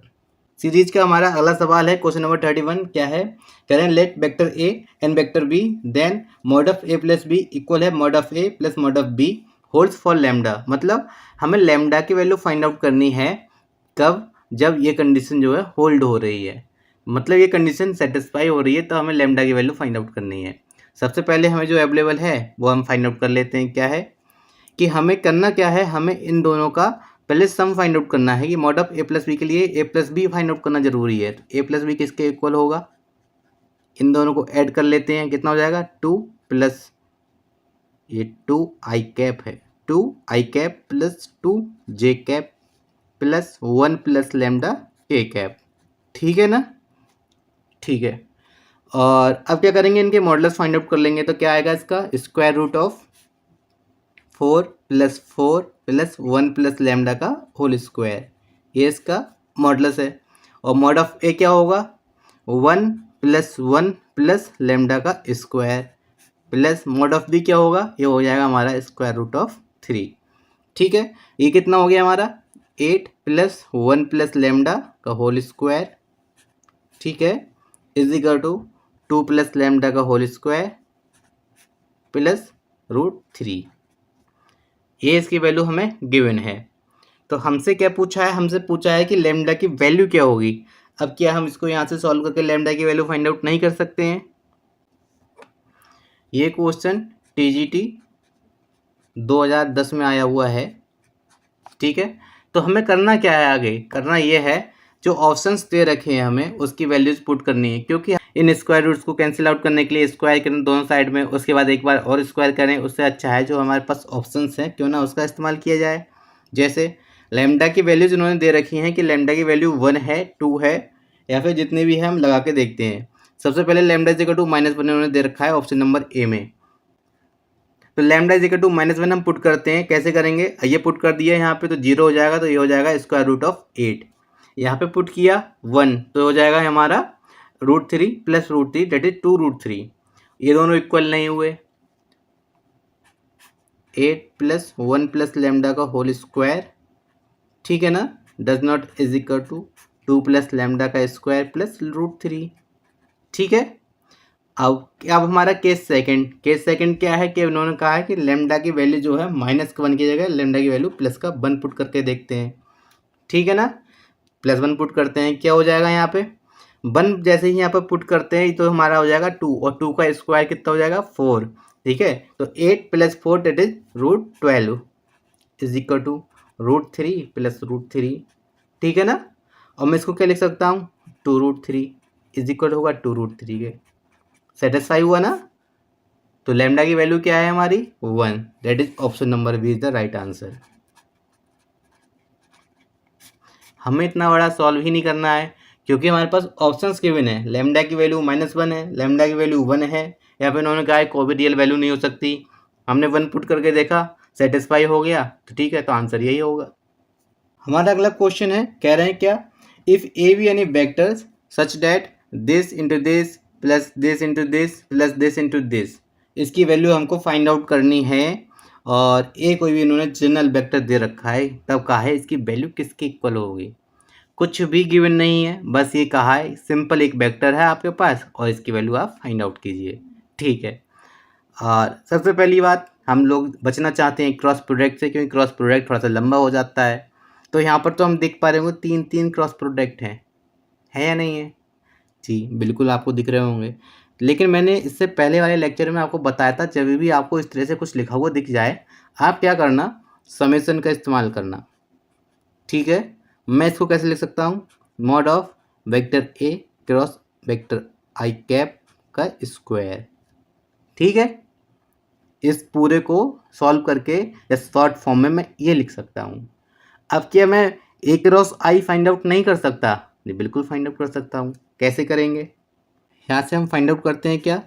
Series का हमारा अगला सवाल है, क्वेश्चन नंबर 31 क्या है, कह रहे हैं let vector A and vector B then mod of A plus B equal है mod of A plus mod of B holds for lambda. मतलब हमें लैम्डा की वैल्यू फाइंड आउट करनी है कब, जब ये कंडीशन जो है होल्ड हो रही है, मतलब ये कंडीशन सेटिस्फाई हो रही है, तो हमें लैम्डा की वैल्यू फाइंड आउट करनी है। सबसे पहले हमें जो अवेलेबल है वो हम फाइंड आउट कर लेते हैं। क्या है कि हमें करना क्या है, हमें इन दोनों का पहले सम फाइंड आउट करना है कि mod of A plus B के लिए A plus B find out करना जरूरी है। तो ए प्लस बी किसके इक्वल होगा, इन दोनों को ऐड कर लेते हैं, कितना हो जाएगा, 2 प्लस ये 2 आई कैप है, 2 आई cap plus 2 J cap plus 1 plus lambda A cap. ठीक है ना, ठीक है, और अब क्या करेंगे, इनके मॉडुलस फाइंड आउट कर लेंगे। तो क्या आएगा इसका, स्क्वायर रूट ऑफ 4 + 4 + 1 + लैम्डा का होल स्क्वायर, ये इसका मॉडुलस है। और मॉड ऑफ ए क्या होगा, 1 + 1 + लैम्डा का square plus mod of B क्या होगा, ये हो जाएगा हमारा स्क्वायर रूट ऑफ 3। ठीक है, ये कितना हो गया हमारा, 8 + 1 + लैम्डा का होल स्क्वायर, ठीक है, इज इक्वल टू 2 + लैम्डा का होल स्क्वायर प्लस √3। ये इसकी वैल्यू हमें गिवन है। तो हमसे क्या पूछा है, हमसे पूछा है कि लैम्डा की वैल्यू क्या होगी। अब क्या हम इसको यहाँ से सॉल्व करके लैम्डा की वैल्यू फाइंड आउट नहीं कर सकते हैं। ये क्वेश्चन टीजीटी 2010 में आया हुआ है। ठीक है, तो हमें करना क्या है, आगे करना ये है, जो ऑप्शंस दे रखे हैं हमें उसकी वैल्यूज पुट करनी है, क्योंकि इन स्क्वायर रूट्स को कैंसिल आउट करने के लिए स्क्वायर करें दोनों साइड में, उसके बाद एक बार और स्क्वायर करें, उससे अच्छा है जो हमारे पास ऑप्शंस हैं क्यों ना उसका इस्तेमाल किया जाए। जैसे लैम्डा की वैल्यूज उन्होंने दे रखी हैं कि लैम्डा की वैल्यू 1 है, 2 है, या फिर जितने भी है हम लगा के देखते हैं। सबसे पहले लैम्डा इज इक्वल टू -1 उन्होंने दे रखा है ऑप्शन नंबर ए में। तो लैम्डा इज इक्वल टू -1 हम पुट करते हैं, कैसे करेंगे, ये पुट कर दिया यहाँ पे तो 0 हो जाएगा, तो ये हो जाएगा स्क्वायर रूट ऑफ 8। यहाँ पे पुट किया 1 तो हो जाएगा हमारा √3 प्लस √3 डेट इज 2√3। ये दोनों इक्वल नहीं हुए, 8 + 1 + लैम्डा का होल स्क्वायर, ठीक है ना, does not is equal to 2 + lambda का स्क्वायर प्लस √3। ठीक है, अब हमारा केस सेकंड क्या है कि उन्होंने कहा है कि लैम्डा की वैल्यू जो है -1 की जगह लैम्डा की वैल्यू +1 पुट करके देखते हैं। ठीक है ना, +1 पुट करते हैं, क्या हो जाएगा यहाँ पे 1 जैसे ही यहाँ पर पुट करते हैं तो हमारा हो जाएगा 2, और 2 का स्क्वायर कितना हो जाएगा 4। ठीक है, तो 8 + 4 that is √12 is equal to √3 + √3। ठीक है ना, और मैं इसको क्या लिख सकता हूँ 2√3 इज इक्वल होगा 2√3 के। सेटिस्फाई हुआ ना। तो लैम्डा की वैल्यू क्या है हमारी 1, that is option number B is the right answer. हमें इतना बड़ा सॉल्व ही नहीं करना है क्योंकि हमारे पास ऑप्शंस गिवन है। लैम्डा की वैल्यू -1 है, लैम्डा की वैल्यू 1 है, या फिर उन्होंने कहा है कोई भी रियल वैल्यू नहीं हो सकती। हमने 1 पुट करके देखा, सेटिस्फाई हो गया तो ठीक है, तो आंसर यही होगा। हमारा अगला क्वेश्चन है, कह रहे हैं क्या, if A be any vectors such that this into this plus this into this plus this into this, इसकी वैल्यू हमको फाइंड आउट करनी है। और ए कोई भी इन्होंने जनरल वेक्टर दे रखा है, तब कहा है इसकी वैल्यू किसके इक्वल होगी। कुछ भी गिवन नहीं है, बस ये कहा है सिंपल एक वेक्टर है आपके पास और इसकी वैल्यू आप फाइंड आउट कीजिए। ठीक है, और सबसे पहली बात, हम लोग बचना चाहते हैं क्रॉस प्रोडक्ट से, क्योंकि क्रॉस प्रोडक्ट थोड़ा सा लंबा हो जाता है। तो यहाँ पर तो हम देख पा रहे होंगे 3 क्रॉस प्रोडक्ट हैं, है या नहीं है जी, बिल्कुल आपको दिख रहे होंगे। लेकिन मैंने इससे पहले वाले लेक्चर में आपको बताया था, जब भी आपको इस तरह से कुछ लिखा हुआ दिख जाए, आप क्या करना, समेशन का इस्तेमाल करना। ठीक है, मैं इसको कैसे लिख सकता हूँ, mod of vector A cross vector I cap का स्क्वायर। ठीक है, इस पूरे को सॉल्व करके या शॉर्ट फॉर्म में मैं ये लिख सकता हूँ। अब क्या मैं ए क्रॉस आई फाइंड आउट नहीं कर सकता, नहीं बिल्कुल फाइंड आउट कर सकता हूँ। कैसे करेंगे, यहाँ से हम फाइंड आउट करते हैं क्या,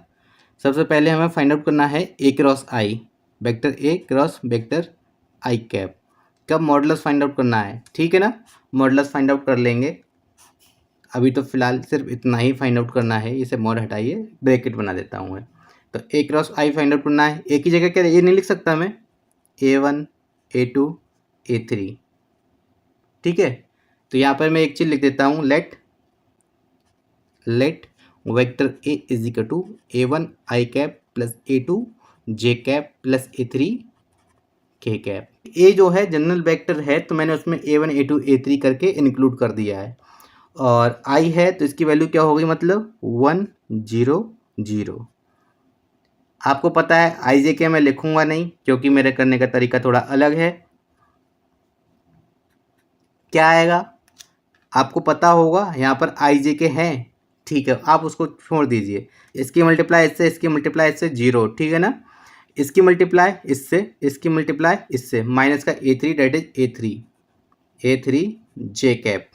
सबसे पहले हमें फाइंड आउट करना है A cross I, vector A cross vector I cap का मॉडुलस फाइंड आउट करना है। ठीक है ना, मॉडुलस फाइंड आउट कर लेंगे। अभी तो फिलहाल सिर्फ इतना ही फाइंड आउट करना है, इसे मॉड हटाइए, ब्रैकेट बना देता हूँ मैं। तो ए क्रॉस आई फाइंड आउट करना है, ए की जगह क्या, ए नहीं लिख सकता मैं, A1 A2 A3। ठीक है, तो यहाँ पर मैं एक चीज़ लिख देता हूँ, let vector A is equal to A1 I cap plus A2 J cap plus A3 K cap. ए जो है जनरल वेक्टर है, तो मैंने उसमें A1 A2 A3 करके इंक्लूड कर दिया है, और आई है तो इसकी वैल्यू क्या होगी, मतलब 1 0 0। आपको पता है आई जे के मैं लिखूंगा नहीं, क्योंकि मेरे करने का तरीका थोड़ा अलग है। क्या आएगा आपको पता होगा, यहाँ पर आई जे के हैं, ठीक है, आप उसको छोड़ दीजिए। इसकी मल्टीप्लाई इससे, इसकी मल्टीप्लाई इससे 0, ठीक है ना, इसकी मल्टीप्लाई इससे, इसकी मल्टीप्लाई इससे, माइनस का A3 date is A3 J cap.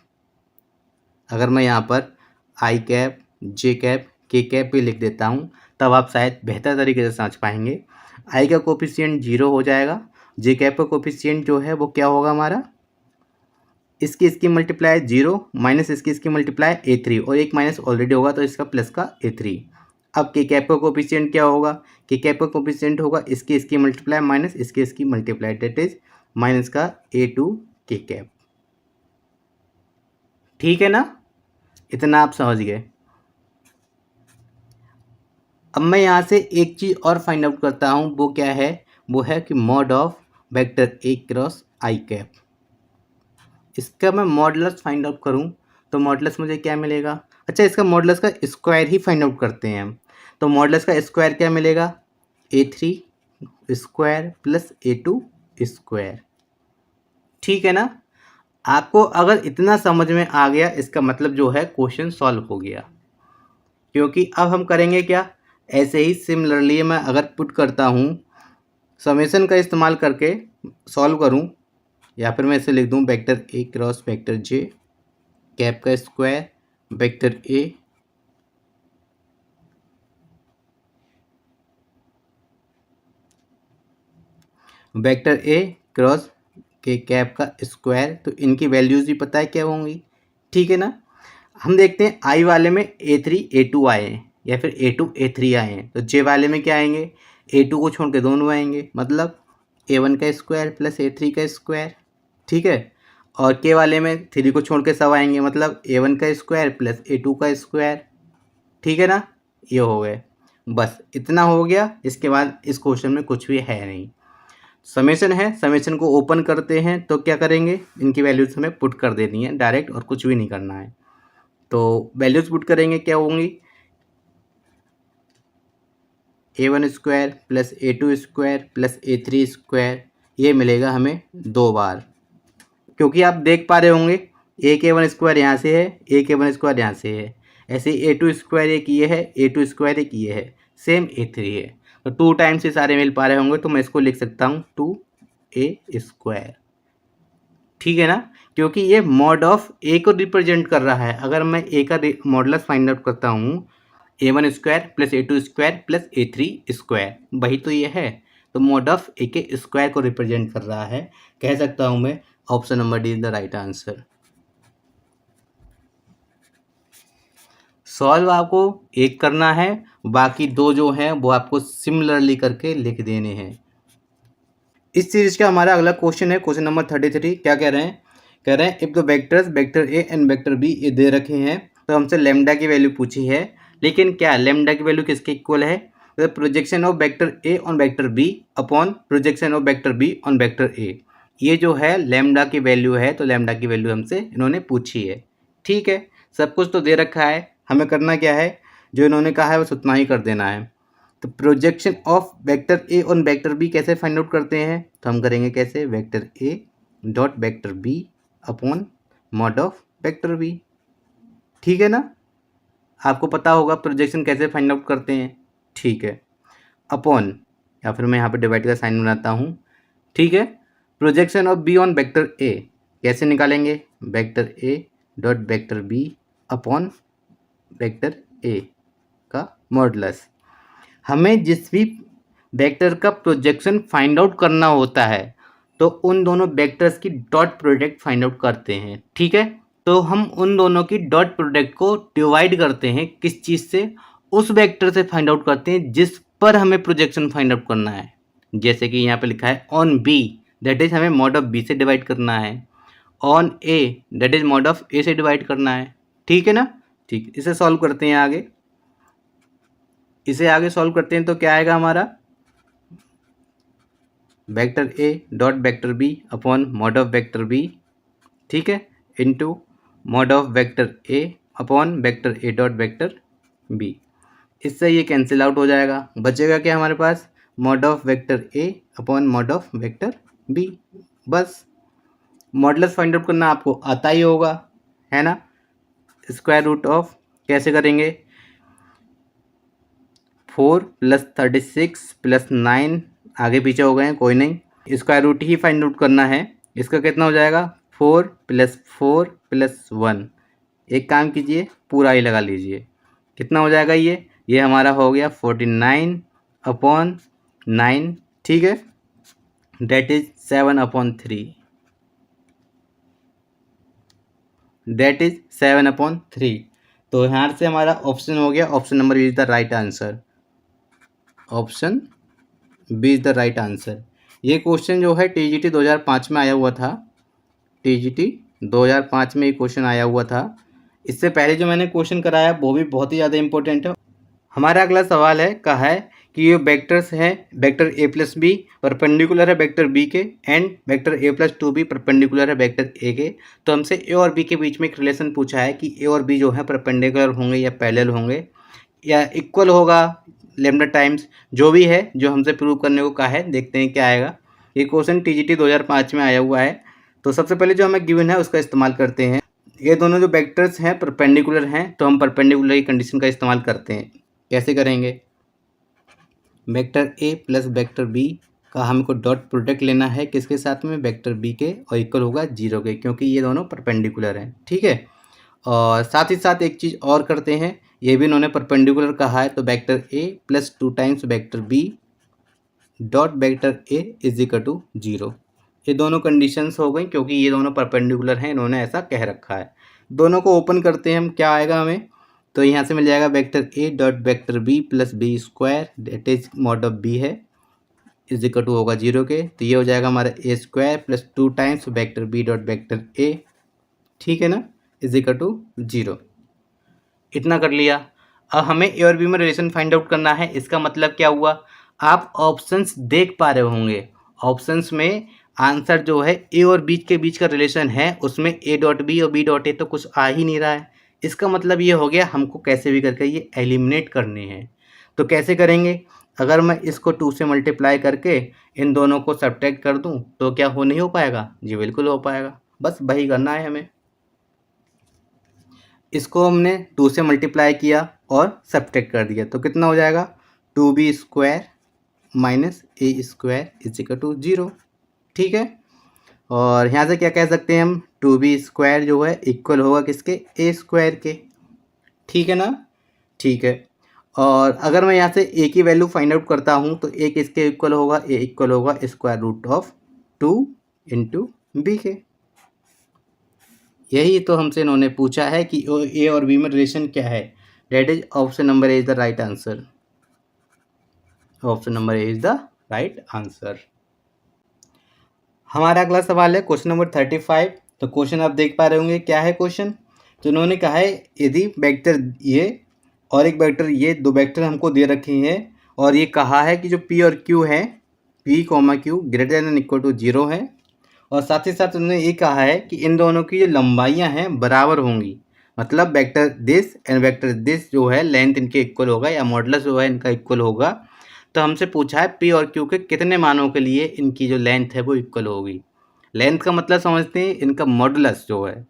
अगर मैं यहाँ पर आई कैप जे कैप के कैप भी लिख देता हूँ, तब आप शायद बेहतर तरीके से समझ पाएंगे। आई का कोफिशिएंट 0 हो जाएगा, जे कैप का कोफिशिएंट जो है वो क्या होगा हमारा, इसकी मल्टीप्लाई 0 माइनस इसकी मल्टीप्लाई A3, और एक माइनस ऑलरेडी होगा तो इसका प्लस का A3। अब के कैप का कोफिशिएंट क्या होगा, के कैप का कोफिशिएंट होगा इसकी मल्टीप्लाई माइनस इसकी मल्टीप्लाई, डेट इज माइनस का A2 के कैप। ठीक है ना, इतना आप समझ गए। अब मैं यहाँ से एक चीज़ और फाइंड आउट करता हूँ, वो क्या है, वो है कि mod of vector A cross I cap. इसका मैं मॉडुलस फाइंड आउट करूँ तो मॉडुलस मुझे क्या मिलेगा, अच्छा इसका मॉडुलस का स्क्वायर ही फाइंड आउट करते हैं हम। तो मॉडुलस का स्क्वायर क्या मिलेगा, A3 square plus A2 square. ठीक है ना, आपको अगर इतना समझ में आ गया, इसका मतलब जो है क्वेश्चन सॉल्व हो गया। क्योंकि अब हम करेंगे क्या, ऐसे ही सिमिलरली मैं अगर पुट करता हूँ, समेशन का इस्तेमाल करके सॉल्व करूँ, या फिर मैं इसे लिख दूँ vector A cross vector J cap का square vector A vector A cross K cap का स्क्वायर, तो इनकी वैल्यूज़ भी पता है क्या होंगी। ठीक है ना, हम देखते हैं आई वाले में A3 A2 आए हैं, या फिर A2 A3 आए हैं, तो जे वाले में क्या आएंगे, A2 को छोड़ के दोनों आएंगे, मतलब A1 का स्क्वायर प्लस A3 का स्क्वायर। ठीक है, और के वाले में 3 को छोड़ के सब आएंगे, मतलब A1 का स्क्वायर प्लस A2 का स्क्वायर। ठीक है ना, ये हो गए, बस इतना हो गया। इसके बाद इस क्वेश्चन में कुछ भी है नहीं, समेशन है, समेशन को ओपन करते हैं तो क्या करेंगे, इनकी वैल्यूज हमें पुट कर देनी है डायरेक्ट, और कुछ भी नहीं करना है। तो वैल्यूज पुट करेंगे, क्या होंगी, a1 square plus a2 square plus a3 square, ये मिलेगा हमें 2 बार, क्योंकि आप देख पा रहे होंगे ए के वन स्क्वायर यहाँ से है, ए के वन स्क्वायर यहाँ से है, ऐसे ए टू स्क्वायर एक ये है, ए टू स्क्वायर एक ये है, सेम ए थ्री है, तो 2 टाइम्स ये सारे मिल पा रहे होंगे, तो मैं इसको लिख सकता हूँ 2a स्क्वायर, ठीक है ना, क्योंकि ये मॉड ऑफ ए को रिप्रेजेंट कर रहा है। अगर मैं ए का मॉडुलस फाइंड आउट करता हूँ, a1 square plus a2 square plus a3 square, वही तो ये है, तो मॉड ऑफ ए के स्क्वायर को रिप्रेजेंट कर रहा है। कह सकता हूँ मैं option number D is the right answer. Solve आपको एक करना है, बाकी 2 जो हैं वो आपको सिमिलरली करके लिख देने हैं। इस सीरीज का हमारा अगला क्वेश्चन है क्वेश्चन नंबर 33। क्या कह रहे हैं, कह रहे हैं if the vectors vector A and vector B ये दे रखे हैं, तो हमसे लेमडा की वैल्यू पूछी है, लेकिन क्या लेमडा की वैल्यू किसके इक्वल है, तो projection of vector A on vector B upon projection of vector B on vector A, ये जो है लेमडा की वैल्यू है, तो लेमडा की वैल्यू हमसे इन्होंने पूछी है। ठीक है, सब कुछ तो दे रखा है, हमें करना क्या है, जो इन्होंने कहा है बस उतना ही कर देना है। तो projection of vector A on vector B कैसे फाइंड आउट करते हैं, तो हम करेंगे कैसे, vector A dot vector B upon mod of vector B, ठीक है ना, आपको पता होगा प्रोजेक्शन कैसे फाइंड आउट करते हैं, ठीक है, अपॉन, या फिर मैं यहाँ पे डिवाइड का साइन बनाता हूँ, ठीक है, projection of B on vector A कैसे निकालेंगे, vector A dot vector B upon vector A का मॉडुलस। हमें जिस भी वेक्टर का प्रोजेक्शन फाइंड आउट करना होता है, तो उन दोनों वेक्टर्स की डॉट प्रोडक्ट फाइंड आउट करते हैं, ठीक है, तो हम उन दोनों की डॉट प्रोडक्ट को डिवाइड करते हैं, किस चीज़ से, उस वेक्टर से फाइंड आउट करते हैं जिस पर हमें प्रोजेक्शन फाइंड आउट करना है। जैसे कि यहाँ पे लिखा है ऑन बी, दैट इज हमें मॉड ऑफ बी से डिवाइड करना है, on A that is mod of A से डिवाइड करना है, ठीक है ना, ठीक, इसे सॉल्व करते हैं आगे, इसे आगे सॉल्व करते हैं, तो क्या आएगा हमारा, vector A dot vector B upon mod of vector B, ठीक है, into mod of vector A upon vector A dot vector B, इससे ये कैंसिल आउट हो जाएगा, बचेगा क्या हमारे पास, mod of vector A upon mod of vector B, बस। मॉडुलस फाइंड आउट करना आपको आता ही होगा, है ना, स्क्वायर रूट ऑफ कैसे करेंगे, 4 + 36 + 9 आगे पीछे हो गए हैं, कोई नहीं, स्क्वायर रूट ही फाइंड आउट करना है, इसका कितना हो जाएगा, 4 + 4 + 1, एक काम कीजिए पूरा ही लगा लीजिए, कितना हो जाएगा ये हमारा हो गया 49/9, ठीक है, डेट इज 7/3, डेट इज 7/3, तो यहाँ से हमारा ऑप्शन हो गया, option number B is the right answer, option B is the right answer. ये क्वेश्चन जो है TGT 2005 में आया हुआ था, TGT 2005 में ये क्वेश्चन आया हुआ था, इससे पहले जो मैंने क्वेश्चन कराया वो भी बहुत ही ज़्यादा इंपॉर्टेंट है। हमारा अगला सवाल है, कहा है कि ये वेक्टर्स हैं, vector A plus B perpendicular है वेक्टर बी के, and vector A plus 2b perpendicular है वेक्टर ए के, तो हमसे ए और बी के बीच में एक रिलेशन पूछा है कि ए और बी जो है परपेंडिकुलर होंगे या पैरेलल होंगे या इक्वल होगा लेमडा टाइम्स, जो भी है, जो हमसे प्रूव करने को कहा है, देखते हैं क्या आएगा। ये क्वेश्चन TGT 2005 में आया हुआ है, तो सबसे पहले जो हमें गिवन है उसका इस्तेमाल करते हैं। ये दोनों जो वेक्टर्स हैं परपेंडिकुलर हैं, तो हम परपेंडिकुलर की कंडीशन का इस्तेमाल करते हैं, कैसे करेंगे, vector A plus vector B का हमको डॉट प्रोडक्ट लेना है, किसके साथ में, वेक्टर बी के, और इक्वल होगा 0 के, क्योंकि ये दोनों परपेंडिकुलर हैं, ठीक है, और साथ ही साथ एक चीज़ और करते हैं, ये भी इन्होंने परपेंडिकुलर कहा है, तो vector A plus 2 times vector B dot vector A is equal to 0, ये दोनों कंडीशंस हो गई, क्योंकि ये दोनों परपेंडिकुलर हैं, इन्होंने ऐसा कह रखा है। दोनों को ओपन करते हैं हम, क्या आएगा हमें, तो यहाँ से मिल जाएगा vector A dot vector B plus B square that is mod of B है, इज इक्वल टू होगा 0 के, तो ये हो जाएगा हमारा A square plus 2 times vector B dot vector A, ठीक है ना, इज इक्वल टू 0, इतना कर लिया। अब हमें ए और बी में रिलेशन फाइंड आउट करना है, इसका मतलब क्या हुआ, आप ऑप्शंस देख पा रहे होंगे, ऑप्शंस में आंसर जो है ए और बी के बीच का रिलेशन है, उसमें ए डॉट बी और बी डॉट ए तो कुछ आ ही नहीं रहा है, इसका मतलब ये हो गया हमको कैसे भी करके ये एलिमिनेट करने हैं। तो कैसे करेंगे? अगर मैं इसको 2 से मल्टीप्लाई करके इन दोनों को सब्ट्रैक्ट कर दूं तो क्या हो नहीं हो पाएगा? जी बिल्कुल हो पाएगा। बस वही करना है हमें। इसको हमने 2 से मल्टीप्लाई किया और सब्ट्रैक्ट कर दिया तो कितना हो जाएगा? 2b² minus a² is equal to 0। ठीक है। और यहाँ से क्या कह सकते हैं हम? 2b² जो है इक्वल होगा किसके? a² के। ठीक है ना? ठीक है। और अगर मैं यहाँ से a की वैल्यू फाइंड आउट करता हूँ तो a किसके इक्वल होगा? a इक्वल होगा √2 इंटू बी के। यही तो हमसे इन्होंने पूछा है कि a और b में रिलेशन क्या है। That is option number A is the right answer. Option number A is the right answer. हमारा अगला सवाल है क्वेश्चन नंबर 35। तो क्वेश्चन आप देख पा रहे होंगे क्या है क्वेश्चन। तो इन्होंने कहा है यदि वेक्टर ये और एक वेक्टर ये, दो वेक्टर हमको दे रखे हैं और ये कहा है कि जो p और q है, p, q greater than equal to 0 है। और साथ ही साथ उन्होंने ये कहा है कि इन दोनों की जो लंबाइयाँ हैं बराबर होंगी। मतलब vector this and vector this जो है लेंथ इनके इक्वल होगा या मॉडुलस जो है इनका इक्वल होगा। तो हमसे पूछा है p और q के कितने मानों के लिए इनकी जो लेंथ है वो इक्वल होगी। लेंथ का मतलब समझते हैं, इनका मॉडुलस जो है।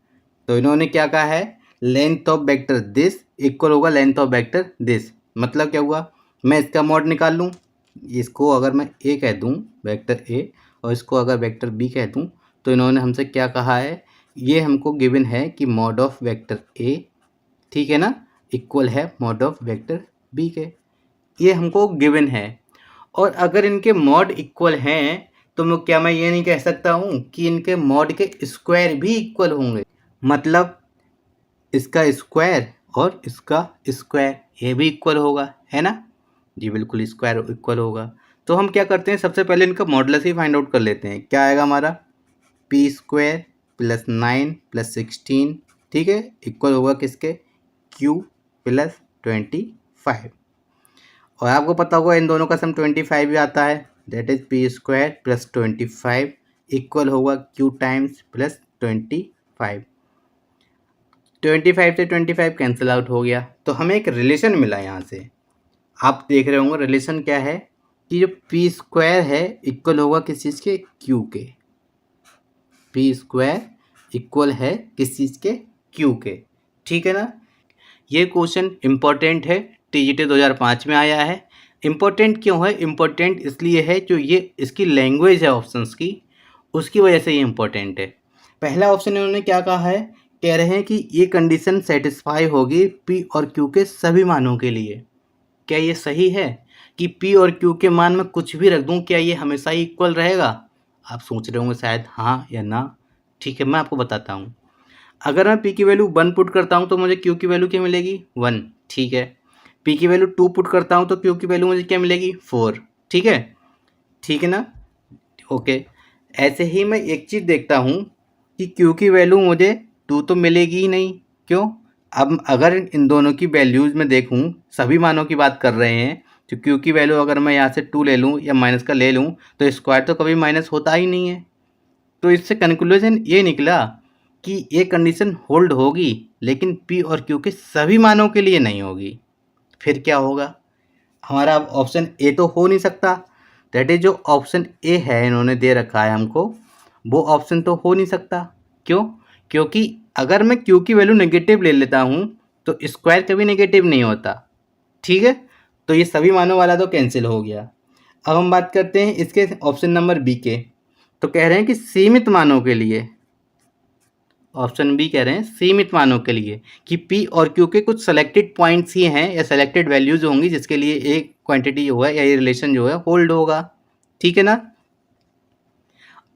तो इन्होंने क्या कहा है? Length of vector this equal होगा लेंथ ऑफ वेक्टर दिस। मतलब क्या हुआ? मैं इसका मॉड निकाल लूँ। इसको अगर मैं ए कह दूँ वेक्टर ए और इसको अगर वेक्टर बी कह दूँ तो इन्होंने हमसे क्या कहा है? ये हमको गिवन है कि मॉड ऑफ वेक्टर ए, ठीक है ना, इक्वल है मॉड ऑफ वेक्टर बी के। ये हमको गिवन है। और अगर इनके मॉड इक्वल हैं तो मैं ये नहीं कह सकता हूँ कि इनके मॉड के स्क्वायर भी इक्वल होंगे। मतलब इसका स्क्वायर और इसका स्क्वायर ये भी इक्वल होगा, है ना? जी बिल्कुल स्क्वायर इक्वल होगा। तो हम क्या करते हैं, सबसे पहले इनका मॉडुलस ही फाइंड आउट कर लेते हैं। क्या आएगा हमारा? p² + 9 + 16, ठीक है, इक्वल होगा किसके? q + 25। और आपको पता होगा इन दोनों का सम 25 भी आता है। दैट इज p² + 25 इक्वल होगा q टाइम्स + 25। 25 से 25 कैंसिल आउट हो गया तो हमें एक रिलेशन मिला यहाँ से। आप देख रहे होंगे रिलेशन क्या है कि जो p² है इक्वल होगा किस चीज़ के? q के। p² इक्वल है किस चीज़ के? q के। ठीक है ना? ये क्वेश्चन इम्पोर्टेंट है, TGT 2005 में आया है। इम्पोर्टेंट क्यों है? इम्पोर्टेंट इसलिए है जो ये इसकी लैंग्वेज है ऑप्शंस की, उसकी वजह से ये इम्पोर्टेंट है। पहला ऑप्शन इन्होंने क्या कहा है? कह रहे हैं कि ये कंडीशन सेटिस्फाई होगी p और q के सभी मानों के लिए। क्या ये सही है कि p और q के मान में कुछ भी रख दूं, क्या ये हमेशा ही इक्वल रहेगा? आप सोच रहे होंगे शायद हाँ या ना। ठीक है, मैं आपको बताता हूँ। अगर मैं p की वैल्यू 1 पुट करता हूँ तो मुझे q की वैल्यू क्या मिलेगी? 1। ठीक है। p की वैल्यू 2 पुट करता हूँ तो q की वैल्यू मुझे क्या मिलेगी? 4। ठीक है, ठीक है ना? ओके। ऐसे ही मैं एक चीज़ देखता हूँ कि q की वैल्यू मुझे 2 तो मिलेगी ही नहीं। क्यों? अब अगर इन दोनों की वैल्यूज़ में देखूँ, सभी मानों की बात कर रहे हैं, तो q की वैल्यू अगर मैं यहाँ से 2 ले लूँ या माइनस का ले लूँ तो स्क्वायर तो कभी माइनस होता ही नहीं है। तो इससे कंक्लूजन ये निकला कि ये कंडीशन होल्ड होगी लेकिन p और q के सभी मानों के लिए नहीं होगी। फिर क्या होगा? हमारा ऑप्शन ए तो हो नहीं सकता। दैट इज जो ऑप्शन ए है इन्होंने दे रखा है हमको, वो ऑप्शन तो हो नहीं सकता। क्यों? क्योंकि अगर मैं q की वैल्यू नेगेटिव ले लेता हूँ तो स्क्वायर कभी नेगेटिव नहीं होता। ठीक है, तो ये सभी मानों वाला तो कैंसिल हो गया। अब हम बात करते हैं इसके ऑप्शन नंबर बी के। तो कह रहे हैं कि सीमित मानों के लिए, ऑप्शन बी कह रहे हैं सीमित मानों के लिए कि p और q के कुछ सेलेक्टेड पॉइंट्स ही हैं या सेलेक्टेड वैल्यूज होंगी जिसके लिए एक क्वांटिटी जो है या ये रिलेशन जो है होल्ड होगा। ठीक है ना?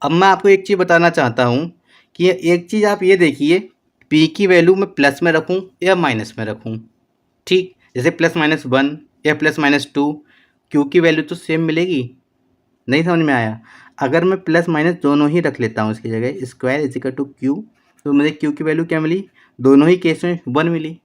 अब मैं आपको एक चीज़ बताना चाहता हूँ कि एक चीज़ आप ये देखिए, p की वैल्यू मैं प्लस में रखूँ या माइनस में रखूँ। ठीक, जैसे +-1 या +-2, q की वैल्यू तो सेम मिलेगी। नहीं समझ में आया? अगर मैं प्लस माइनस दोनों ही रख लेता हूँ इसकी जगह, square is equal to q, तो मुझे q की वैल्यू क्या मिली? दोनों ही केस में 1 मिली।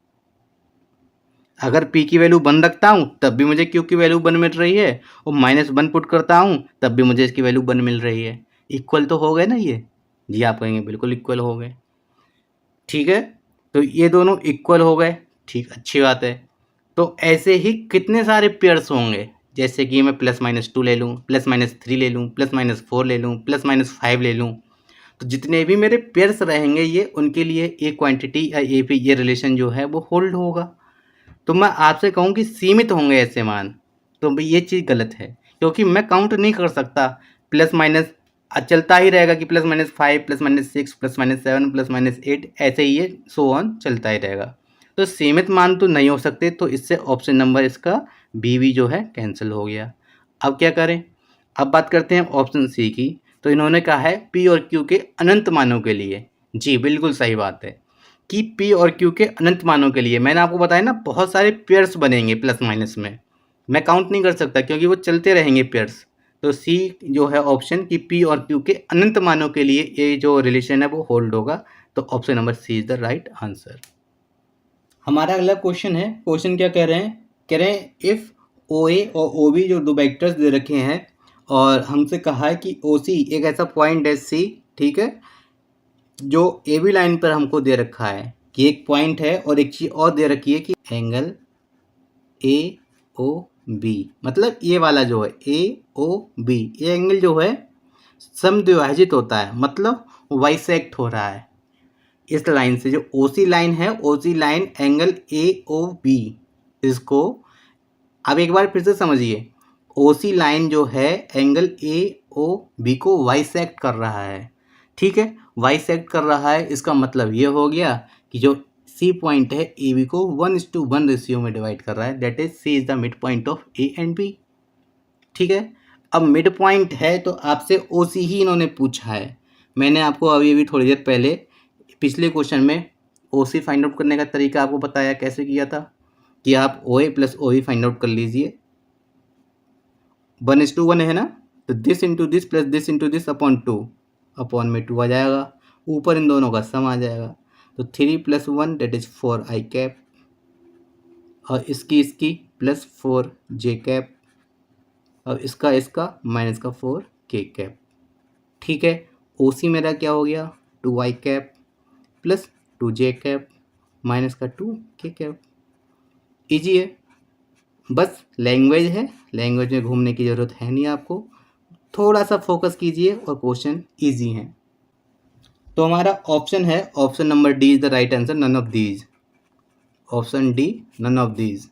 अगर p की वैल्यू 1 रखता हूँ तब भी मुझे q की वैल्यू 1 मिल रही है और -1 पुट करता हूँ तब भी मुझे इसकी वैल्यू 1 मिल रही है। इक्वल तो हो गए ना ये? जी आप कहेंगे बिल्कुल इक्वल हो गए। ठीक है, तो ये दोनों इक्वल हो गए, ठीक, अच्छी बात है। तो ऐसे ही कितने सारे पेयर्स होंगे, जैसे कि मैं +-2 ले लूँ, +-3 ले लूँ, +-4 ले लूँ, +-5 ले लूँ। तो जितने भी मेरे पेयर्स रहेंगे ये, उनके लिए ये क्वांटिटी या ये रिलेशन जो है वो होल्ड होगा। तो मैं आपसे कहूँ कि सीमित होंगे ऐसे मान, तो भाई ये चीज़ गलत है, क्योंकि मैं काउंट नहीं कर सकता। प्लस माइनस चलता ही रहेगा कि +-5, +-6, +-7, +-8, ऐसे ही ये सो ऑन चलता ही रहेगा। तो सीमित मान तो नहीं हो सकते, तो इससे ऑप्शन नंबर इसका बी जो है कैंसिल हो गया। अब क्या करें? अब बात करते हैं ऑप्शन सी की। तो इन्होंने कहा है पी और क्यू के अनंत मानों के लिए। जी बिल्कुल सही बात है कि पी और क्यू के अनंत मानों के लिए। मैंने आपको बताया ना, बहुत सारे पेयर्स बनेंगे प्लस माइनस में, मैं काउंट नहीं कर सकता क्योंकि वो चलते रहेंगे पेयर्स। तो सी जो है ऑप्शन कि पी और क्यू के अनंत मानों के लिए ये जो रिलेशन है वो होल्ड होगा। तो option number C is the right answer. हमारा अगला क्वेश्चन है। क्वेश्चन क्या कह रहे हैं? कह रहे हैं इफ़ ओ ए और ओ बी जो दो वेक्टर्स दे रखे हैं, और हमसे कहा है कि ओ सी एक ऐसा पॉइंट है सी, ठीक है, जो ए बी लाइन पर हमको दे रखा है कि एक पॉइंट है, और एक चीज़ और दे रखी है कि एंगल ए ओ बी, मतलब ये वाला जो है ए ओ बी, ये एंगल जो है समद्विभाजित होता है, मतलब बाइसेक्ट हो रहा है इस लाइन से। जो ओ सी लाइन है, O C line angle A O B, इसको अब एक बार फिर से समझिए। ओ सी लाइन जो है एंगल ए ओ बी को बाइसेक्ट कर रहा है, ठीक है, बाइसेक्ट कर रहा है। इसका मतलब ये हो गया कि जो सी पॉइंट है ए बी को 1:1 रेशियो में डिवाइड कर रहा है, that is C is the mid point of A and B, ठीक है। अब मिड पॉइंट है तो आपसे ओ सी ही इन्होंने पूछा है। मैंने आपको अभी थोड़ी देर पहले पिछले क्वेश्चन में ओ सी फाइंड आउट करने का तरीका आपको बताया कैसे किया था, कि आप O A plus O B find out कर लीजिए। 1:1 है ना, तो this into this plus this into this upon 2, upon में 2 आ जाएगा, ऊपर इन दोनों का सम आ जाएगा। तो 3 + 1 दैट इज 4 आई कैप, और इसकी +4 जे कैप, और इसका माइनस का 4 के कैप, ठीक है। ओ सी मेरा क्या हो गया? 2 आई कैप प्लस 2 जे कैप माइनस का 2 के कैप। ईजी है, बस लैंग्वेज है, लैंग्वेज में घूमने की ज़रूरत है नहीं आपको, थोड़ा सा फोकस कीजिए और क्वेश्चन ईजी हैं। तो हमारा ऑप्शन है, option number D is the right answer, none of these. Option D, none of these.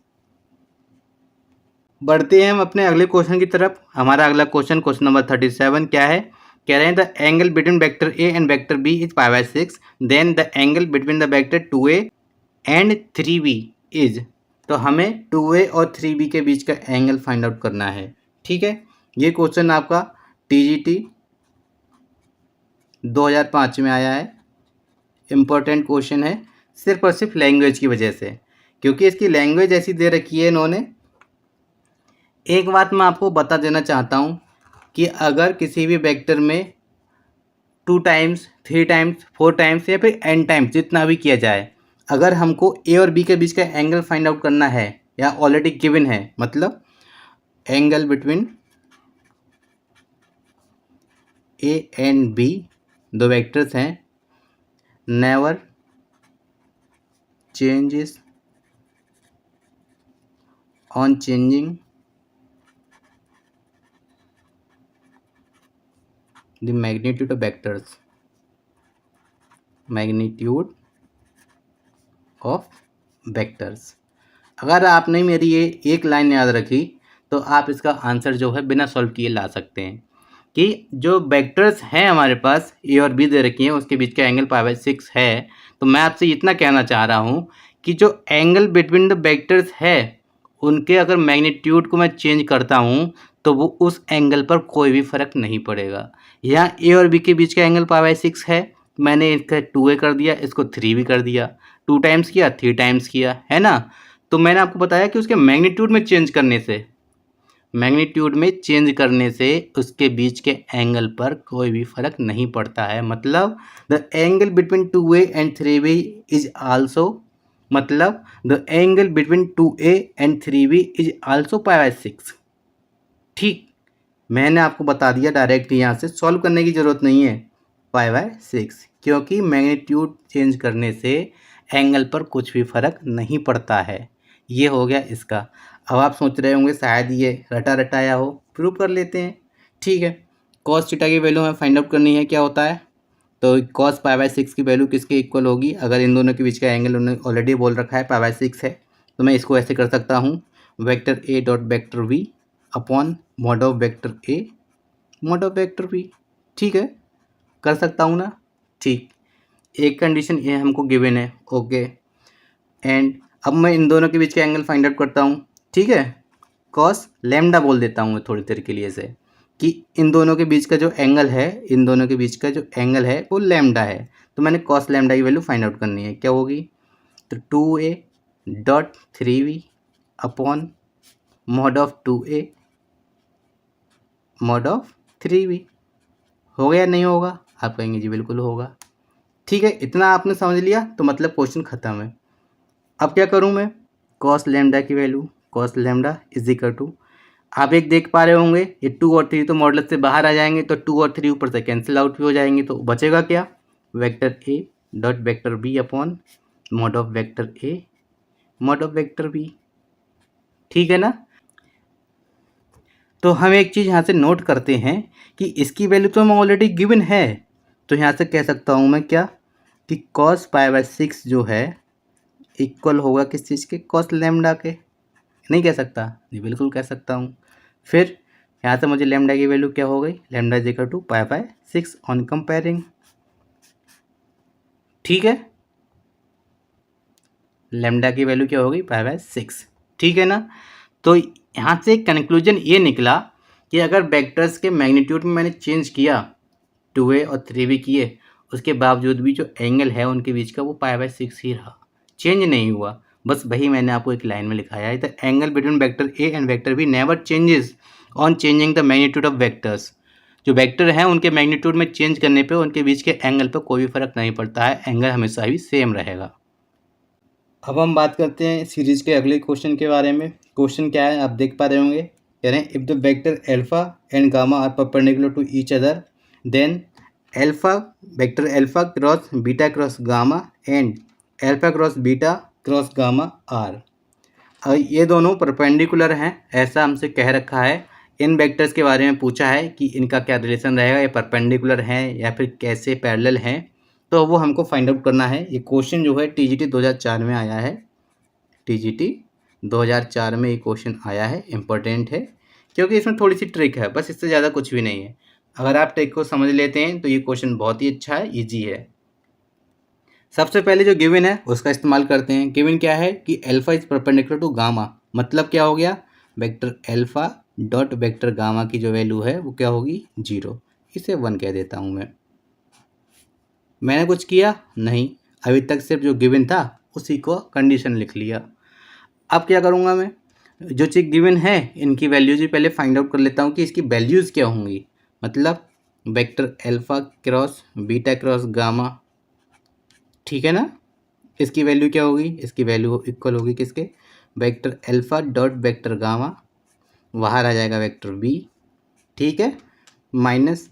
बढ़ते हैं हम अपने अगले क्वेश्चन की तरफ। हमारा अगला क्वेश्चन, क्वेश्चन नंबर 37 क्या है? कह रहे हैं the angle between vector A and vector B is π/6, then the angle between the vector 2a and 3b is. तो हमें 2a और 3b के बीच का एंगल फाइंड आउट करना है, ठीक है। ये क्वेश्चन आपका TGT 2005 में आया है। इम्पोर्टेंट क्वेश्चन है, सिर्फ और सिर्फ लैंग्वेज की वजह से, क्योंकि इसकी लैंग्वेज ऐसी दे रखी है इन्होंने। एक बात मैं आपको बता देना चाहता हूँ कि अगर किसी भी वेक्टर में 2 टाइम्स, 3 टाइम्स, 4 टाइम्स या फिर n टाइम्स जितना भी किया जाए, अगर हमको ए और बी के बीच का एंगल फाइंड आउट करना है या ऑलरेडी गिवन है, मतलब angle between A and B, दो वेक्टर्स हैं, never changes on changing the magnitude of vectors, magnitude of vectors। अगर आपने मेरी ये एक लाइन याद रखी तो आप इसका आंसर जो है बिना सॉल्व किए ला सकते हैं, कि जो वेक्टर्स हैं हमारे पास ए और बी दे रखी हैं, उसके बीच का एंगल π/6 है। तो मैं आपसे इतना कहना चाह रहा हूँ कि जो एंगल बिटवीन द वेक्टर्स है, उनके अगर मैग्नीट्यूड को मैं चेंज करता हूँ तो वो उस एंगल पर कोई भी फ़र्क नहीं पड़ेगा। यहाँ ए और बी के बीच का एंगल π/6 है, मैंने इसका 2a कर दिया, इसको 3 भी कर दिया, 2 टाइम्स किया, 3 टाइम्स किया, है ना। तो मैंने आपको बताया कि उसके मैग्नीट्यूड में चेंज करने से, मैग्नीट्यूड में चेंज करने से उसके बीच के एंगल पर कोई भी फ़र्क नहीं पड़ता है। मतलब the angle between 2a and 3b is also, मतलब the angle between 2a and 3b is also π/6, ठीक। मैंने आपको बता दिया डायरेक्ट, यहाँ से सॉल्व करने की ज़रूरत नहीं है, π/6, क्योंकि मैग्नीट्यूड चेंज करने से एंगल पर कुछ भी फ़र्क नहीं पड़ता है। ये हो गया इसका। अब आप सोच रहे होंगे शायद ये रटा रटाया हो, प्रूव कर लेते हैं। ठीक है, कॉस थीटा की वैल्यू हमें फाइंड आउट करनी है, क्या होता है। तो कॉस π/6 की वैल्यू किसके इक्वल होगी, अगर इन दोनों के बीच का एंगल उन्होंने ऑलरेडी बोल रखा है π/6 है, तो मैं इसको ऐसे कर सकता हूँ, vector A dot vector V upon mod of vector A mod of vector V. ठीक है, कर सकता हूँ ना। ठीक, एक कंडीशन ये हमको गिवन है, ओके। एंड अब मैं इन दोनों के बीच का एंगल फाइंड आउट करता हूँ। ठीक है, कॉस लैम्डा बोल देता हूँ मैं थोड़ी देर के लिए से, कि इन दोनों के बीच का जो एंगल है, इन दोनों के बीच का जो एंगल है वो लैम्डा है। तो मैंने कॉस लैम्डा की वैल्यू फाइंड आउट करनी है, क्या होगी। तो 2a.3v upon mod of 2a mod of 3v। हो गया नहीं होगा, आप कहेंगे जी बिल्कुल होगा। ठीक है, इतना आपने समझ लिया तो मतलब क्वेश्चन ख़त्म है। अब क्या करूँ मैं, कॉस लैम्डा की value, cos lambda is equal to, आप एक देख पा रहे होंगे ये 2 और 3 तो मॉडुलस से बाहर आ जाएंगे, तो 2 और 3 ऊपर से कैंसिल आउट भी हो जाएंगे, तो बचेगा क्या, vector A dot vector B upon mod of vector A mod of vector B. ठीक है ना। तो हम एक चीज़ यहाँ से नोट करते हैं कि इसकी वैल्यू तो हमें ऑलरेडी गिवन है, तो यहाँ से कह सकता हूँ मैं क्या, कि कॉस π/6 जो है इक्वल होगा किस चीज़ के, कॉस लैम्डा के। नहीं कह सकता जी, बिल्कुल कह सकता हूँ। फिर यहाँ से मुझे लैम्डा की वैल्यू क्या हो गई, lambda is equal to π/6 on comparing. ठीक है, लैम्डा की वैल्यू क्या हो गई, π/6। ठीक है ना। तो यहाँ से कंक्लूजन ये निकला कि अगर वेक्टर्स के मैग्नीट्यूड में मैंने चेंज किया, 2a और 3b किए, उसके बावजूद भी जो एंगल है उनके बीच का वो π/6 ही रहा, चेंज नहीं हुआ। बस वही मैंने आपको एक लाइन में लिखाया है, the angle between vector A and vector be never changes on changing the magnitude of vectors. जो वेक्टर हैं उनके मैग्नीट्यूड में चेंज करने पे उनके बीच के एंगल पर कोई भी फर्क नहीं पड़ता है, एंगल हमेशा ही सेम रहेगा। अब हम बात करते हैं सीरीज के अगले क्वेश्चन के बारे में। क्वेश्चन क्या है आप देख पा रहे होंगे, कह रहे हैं if the vector alpha and gamma are perpendicular to each other then alpha vector alpha cross beta cross gamma and alpha cross beta cross gamma are. ये दोनों परपेंडिकुलर हैं ऐसा हमसे कह रखा है। इन वेक्टर्स के बारे में पूछा है कि इनका क्या रिलेशन रहेगा, ये परपेंडिकुलर हैं या फिर कैसे पैरेलल हैं, तो वो हमको फाइंड आउट करना है। ये क्वेश्चन जो है TGT 2004 में आया है, TGT 2004 में ये क्वेश्चन आया है, इम्पोर्टेंट है क्योंकि इसमें थोड़ी सी ट्रिक है, बस इससे ज़्यादा कुछ भी नहीं है। अगर आप ट्रिक को समझ लेते हैं तो ये क्वेश्चन बहुत ही अच्छा है, ईजी है। सबसे पहले जो गिवन है उसका इस्तेमाल करते हैं। गिवन क्या है कि alpha is perpendicular to gamma, मतलब क्या हो गया, vector alpha dot vector gamma की जो वैल्यू है वो क्या होगी, 0। इसे 1 कह देता हूँ मैं। मैंने कुछ किया नहीं, अभी तक सिर्फ जो गिवन था उसी को कंडीशन लिख लिया। अब क्या करूँगा मैं, जो चीज़ गिवन है इनकी वैल्यूज भी पहले फाइंड आउट कर लेता हूँ कि इसकी वैल्यूज़ क्या होंगी। मतलब vector alpha cross beta cross gamma, ठीक है ना। इसकी वैल्यू क्या होगी, इसकी वैल्यू इक्वल होगी किसके, vector alpha dot vector gamma, बाहर आ जाएगा वेक्टर बी, ठीक है, minus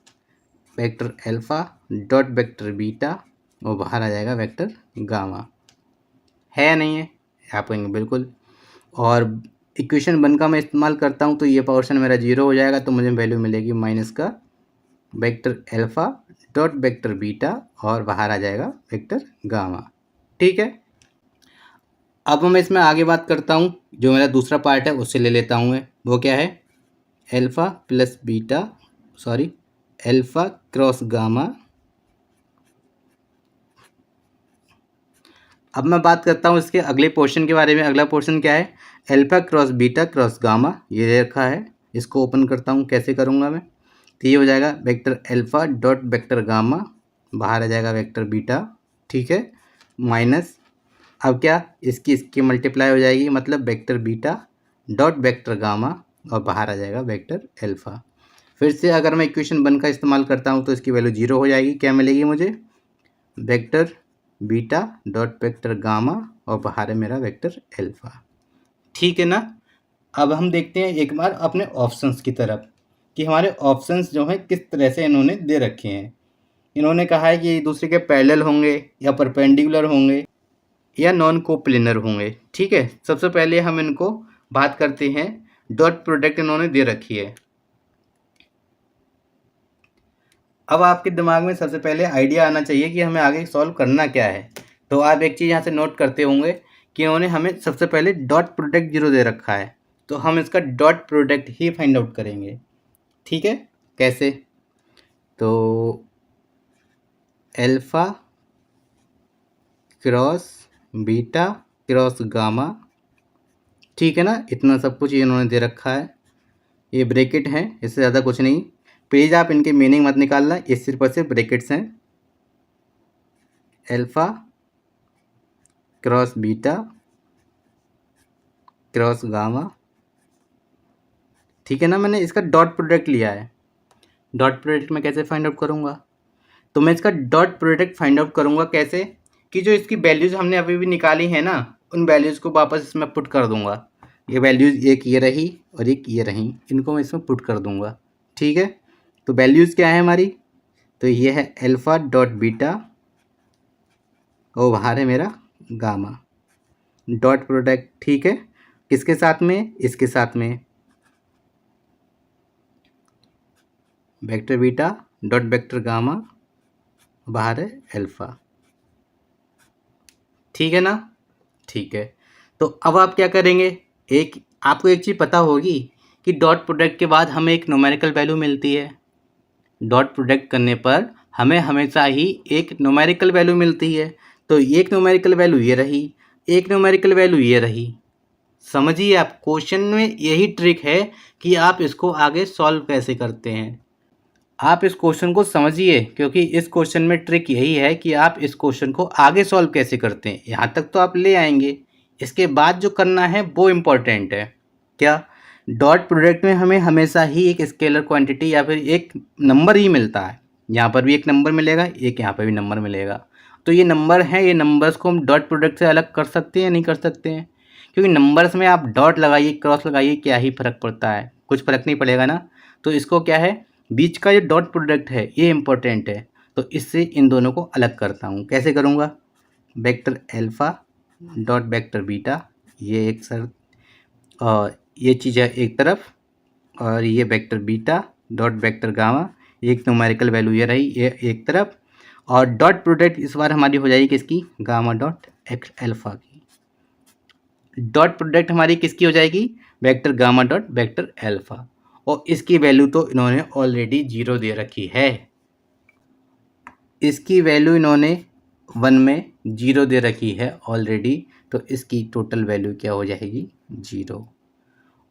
vector alpha dot vector beta और बाहर आ जाएगा वेक्टर गामा। है या नहीं है, आप कहेंगे बिल्कुल। और इक्वेशन 1 का मैं इस्तेमाल करता हूँ तो ये पोर्शन मेरा 0 हो जाएगा, तो मुझे वैल्यू मिलेगी माइनस का vector alpha dot vector beta और बाहर आ जाएगा वेक्टर गामा, ठीक है। अब मैं इसमें आगे बात करता हूँ, जो मेरा दूसरा पार्ट है उससे ले लेता हूँ मैं, वो क्या है, alpha plus beta sorry alpha cross gamma. अब मैं बात करता हूँ इसके अगले पोर्शन के बारे में। अगला पोर्शन क्या है, alpha cross beta cross gamma, ये दे रखा है। इसको ओपन करता हूँ, कैसे करूँगा मैं, तो ये हो जाएगा vector alpha dot vector gamma, बाहर आ जाएगा वेक्टर बीटा, ठीक है, माइनस अब क्या इसकी मल्टीप्लाई हो जाएगी, मतलब vector beta dot vector gamma और बाहर आ जाएगा वेक्टर एल्फा। फिर से अगर मैं इक्वेशन 1 का इस्तेमाल करता हूँ तो इसकी वैल्यू 0 हो जाएगी। क्या मिलेगी मुझे, vector beta dot vector gamma और बाहर है मेरा वेक्टर एल्फा, ठीक है ना। अब हम देखते हैं एक बार अपने ऑप्शंस की तरफ कि हमारे ऑप्शंस जो हैं किस तरह से इन्होंने दे रखे हैं। इन्होंने कहा है कि एक दूसरे के पैरेलल होंगे या परपेंडिकुलर होंगे, या नॉन कोप्लेनर होंगे। ठीक है, सबसे पहले हम इनको बात करते हैं। डॉट प्रोडक्ट इन्होंने दे रखी है। अब आपके दिमाग में सबसे पहले आइडिया आना चाहिए कि हमें आगे सॉल्व करना क्या है। तो आप एक चीज़ यहाँ से नोट करते होंगे कि उन्होंने हमें सबसे पहले डॉट प्रोडक्ट 0 दे रखा है, तो हम इसका डॉट प्रोडक्ट ही फाइंड आउट करेंगे। ठीक है, कैसे? तो alpha cross beta cross gamma, ठीक है ना, इतना सब कुछ इन्होंने दे रखा है। ये ब्रैकेट हैं, इससे ज़्यादा कुछ नहीं। प्लीज़ आप इनके मीनिंग मत निकालना, ये सिर्फ और सिर्फ ब्रैकेट्स हैं। Alpha cross beta cross gamma, ठीक है ना। मैंने इसका डॉट प्रोडक्ट लिया है। डॉट प्रोडक्ट मैं कैसे फाइंड आउट करूँगा? तो मैं इसका डॉट प्रोडक्ट फाइंड आउट करूँगा कैसे, कि जो इसकी वैल्यूज़ हमने अभी भी निकाली है ना, उन वैल्यूज़ को वापस इसमें पुट कर दूँगा। ये वैल्यूज़ एक ये रही और एक ये रही, इनको मैं इसमें पुट कर दूँगा। ठीक है, तो वैल्यूज़ क्या है हमारी? तो ये है एल्फ़ा डॉट बीटा और बाहर है मेरा गामा। डॉट प्रोडक्ट, ठीक है, किसके साथ में? इसके साथ में। Vector beta dot vector gamma, बाहर है एल्फ़ा। ठीक है ना? ठीक है, तो अब आप क्या करेंगे? आपको एक चीज़ पता होगी कि डॉट प्रोडक्ट के बाद हमें एक न्यूमेरिकल वैल्यू मिलती है। डॉट प्रोडक्ट करने पर हमें हमेशा ही एक न्यूमेरिकल वैल्यू मिलती है। तो एक न्यूमेरिकल वैल्यू ये रही, एक न्यूमेरिकल वैल्यू ये रही। समझिए, आप क्वेश्चन में यही ट्रिक है कि आप इसको आगे सॉल्व कैसे करते हैं। आप इस क्वेश्चन को समझिए, क्योंकि इस क्वेश्चन में ट्रिक यही है कि आप इस क्वेश्चन को आगे सॉल्व कैसे करते हैं। यहाँ तक तो आप ले आएंगे, इसके बाद जो करना है वो इम्पोर्टेंट है। क्या? डॉट प्रोडक्ट में हमें हमेशा ही एक स्केलर क्वांटिटी या फिर एक नंबर ही मिलता है। यहाँ पर भी एक नंबर मिलेगा, एक यहाँ पर भी नंबर मिलेगा। तो ये नंबर हैं, ये नंबर्स को हम डॉट प्रोडक्ट से अलग कर सकते हैं या नहीं कर सकते हैं? क्योंकि नंबर्स में आप डॉट लगाइए क्रॉस लगाइए, क्या ही फ़र्क पड़ता है? कुछ फ़र्क नहीं पड़ेगा ना। तो इसको क्या है, बीच का जो डॉट प्रोडक्ट है ये इम्पोर्टेंट है। तो इससे इन दोनों को अलग करता हूँ। कैसे करूँगा? Vector alpha dot vector beta, ये एक सर, और ये चीज़ है एक तरफ, और ये vector beta dot vector gamma, एक न्यूमेरिकल वैल्यू ये रही, ये एक तरफ। और डॉट प्रोडक्ट इस बार हमारी हो जाएगी किसकी? गामा डॉट एल्फ़ा की। डॉट प्रोडक्ट हमारी किसकी हो जाएगी? Vector gamma dot vector alpha. और इसकी वैल्यू तो इन्होंने ऑलरेडी 0 दे रखी है। इसकी वैल्यू इन्होंने 1 में 0 दे रखी है ऑलरेडी, तो इसकी टोटल वैल्यू क्या हो जाएगी? 0।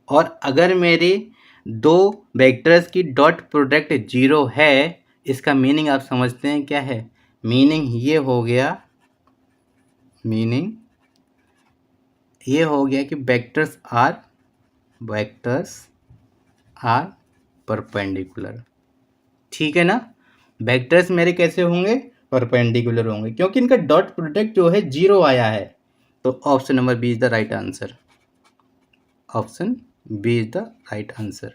और अगर मेरे दो वेक्टर्स की डॉट प्रोडक्ट 0 है, इसका मीनिंग आप समझते हैं क्या है? मीनिंग ये हो गया कि वेक्टर्स आर परपेंडिकुलर। ठीक है ना? वेक्टर्स मेरे कैसे होंगे? परपेंडिकुलर होंगे, क्योंकि इनका डॉट प्रोडक्ट जो है 0 आया है। तो option number B is the right answer. Option B is the right answer.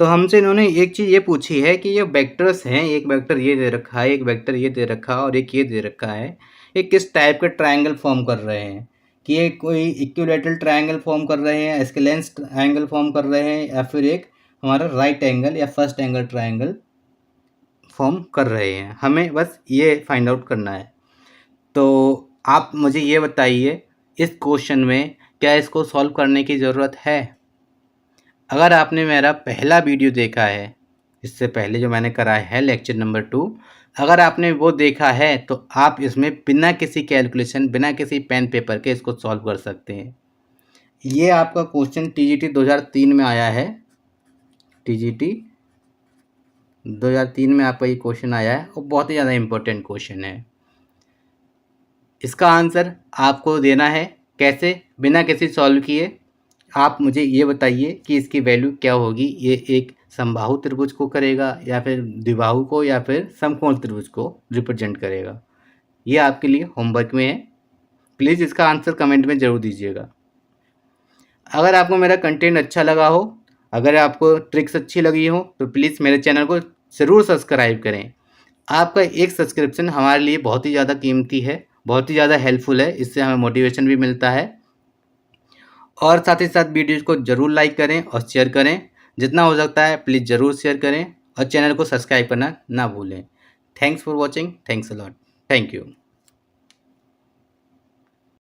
तो हमसे इन्होंने एक चीज़ ये पूछी है कि ये वेक्टर्स हैं, एक वेक्टर ये दे रखा है, एक वेक्टर ये दे रखा है और एक ये दे रखा है, ये किस टाइप का ट्रायंगल फॉर्म कर रहे हैं? कि ये कोई इक्विलैटरल ट्रायंगल फॉर्म कर रहे हैं, एस्केलेंस ट्रायंगल फॉर्म कर रहे हैं, या फिर एक हमारा राइट एंगल या फर्स्ट एंगल ट्रायंगल फॉर्म कर रहे हैं? हमें बस ये फाइंड आउट करना है। तो आप मुझे ये बताइए, इस क्वेश्चन में क्या इसको सॉल्व करने की ज़रूरत है? अगर आपने मेरा पहला वीडियो देखा है, इससे पहले जो मैंने कराया है लेक्चर नंबर 2, अगर आपने वो देखा है तो आप इसमें बिना किसी कैलकुलेशन, बिना किसी पेन पेपर के इसको सॉल्व कर सकते हैं। ये आपका क्वेश्चन टीजीटी 2003 में आया है। टीजीटी 2003 में आपका ये क्वेश्चन आया है और बहुत ही ज़्यादा इम्पोर्टेंट क्वेश्चन है। इसका आंसर आपको देना है कैसे? बिना किसी सॉल्व किए आप मुझे ये बताइए कि इसकी वैल्यू क्या होगी। ये एक समबाहु त्रिभुज को करेगा या फिर द्विबाहु को या फिर समकोण त्रिभुज को रिप्रेजेंट करेगा? ये आपके लिए होमवर्क में है। प्लीज़ इसका आंसर कमेंट में ज़रूर दीजिएगा। अगर आपको मेरा कंटेंट अच्छा लगा हो, अगर आपको ट्रिक्स अच्छी लगी हो, तो प्लीज़ मेरे चैनल को ज़रूर सब्सक्राइब करें। आपका एक सब्सक्रिप्शन हमारे लिए बहुत ही ज़्यादा कीमती है, बहुत ही ज़्यादा हेल्पफुल है, इससे हमें मोटिवेशन भी मिलता है। और साथ ही साथ वीडियोज़ को ज़रूर लाइक करें और शेयर करें, जितना हो सकता है प्लीज़ ज़रूर शेयर करें और चैनल को सब्सक्राइब करना ना भूलें। Thanks for watching, thanks a lot, thank you.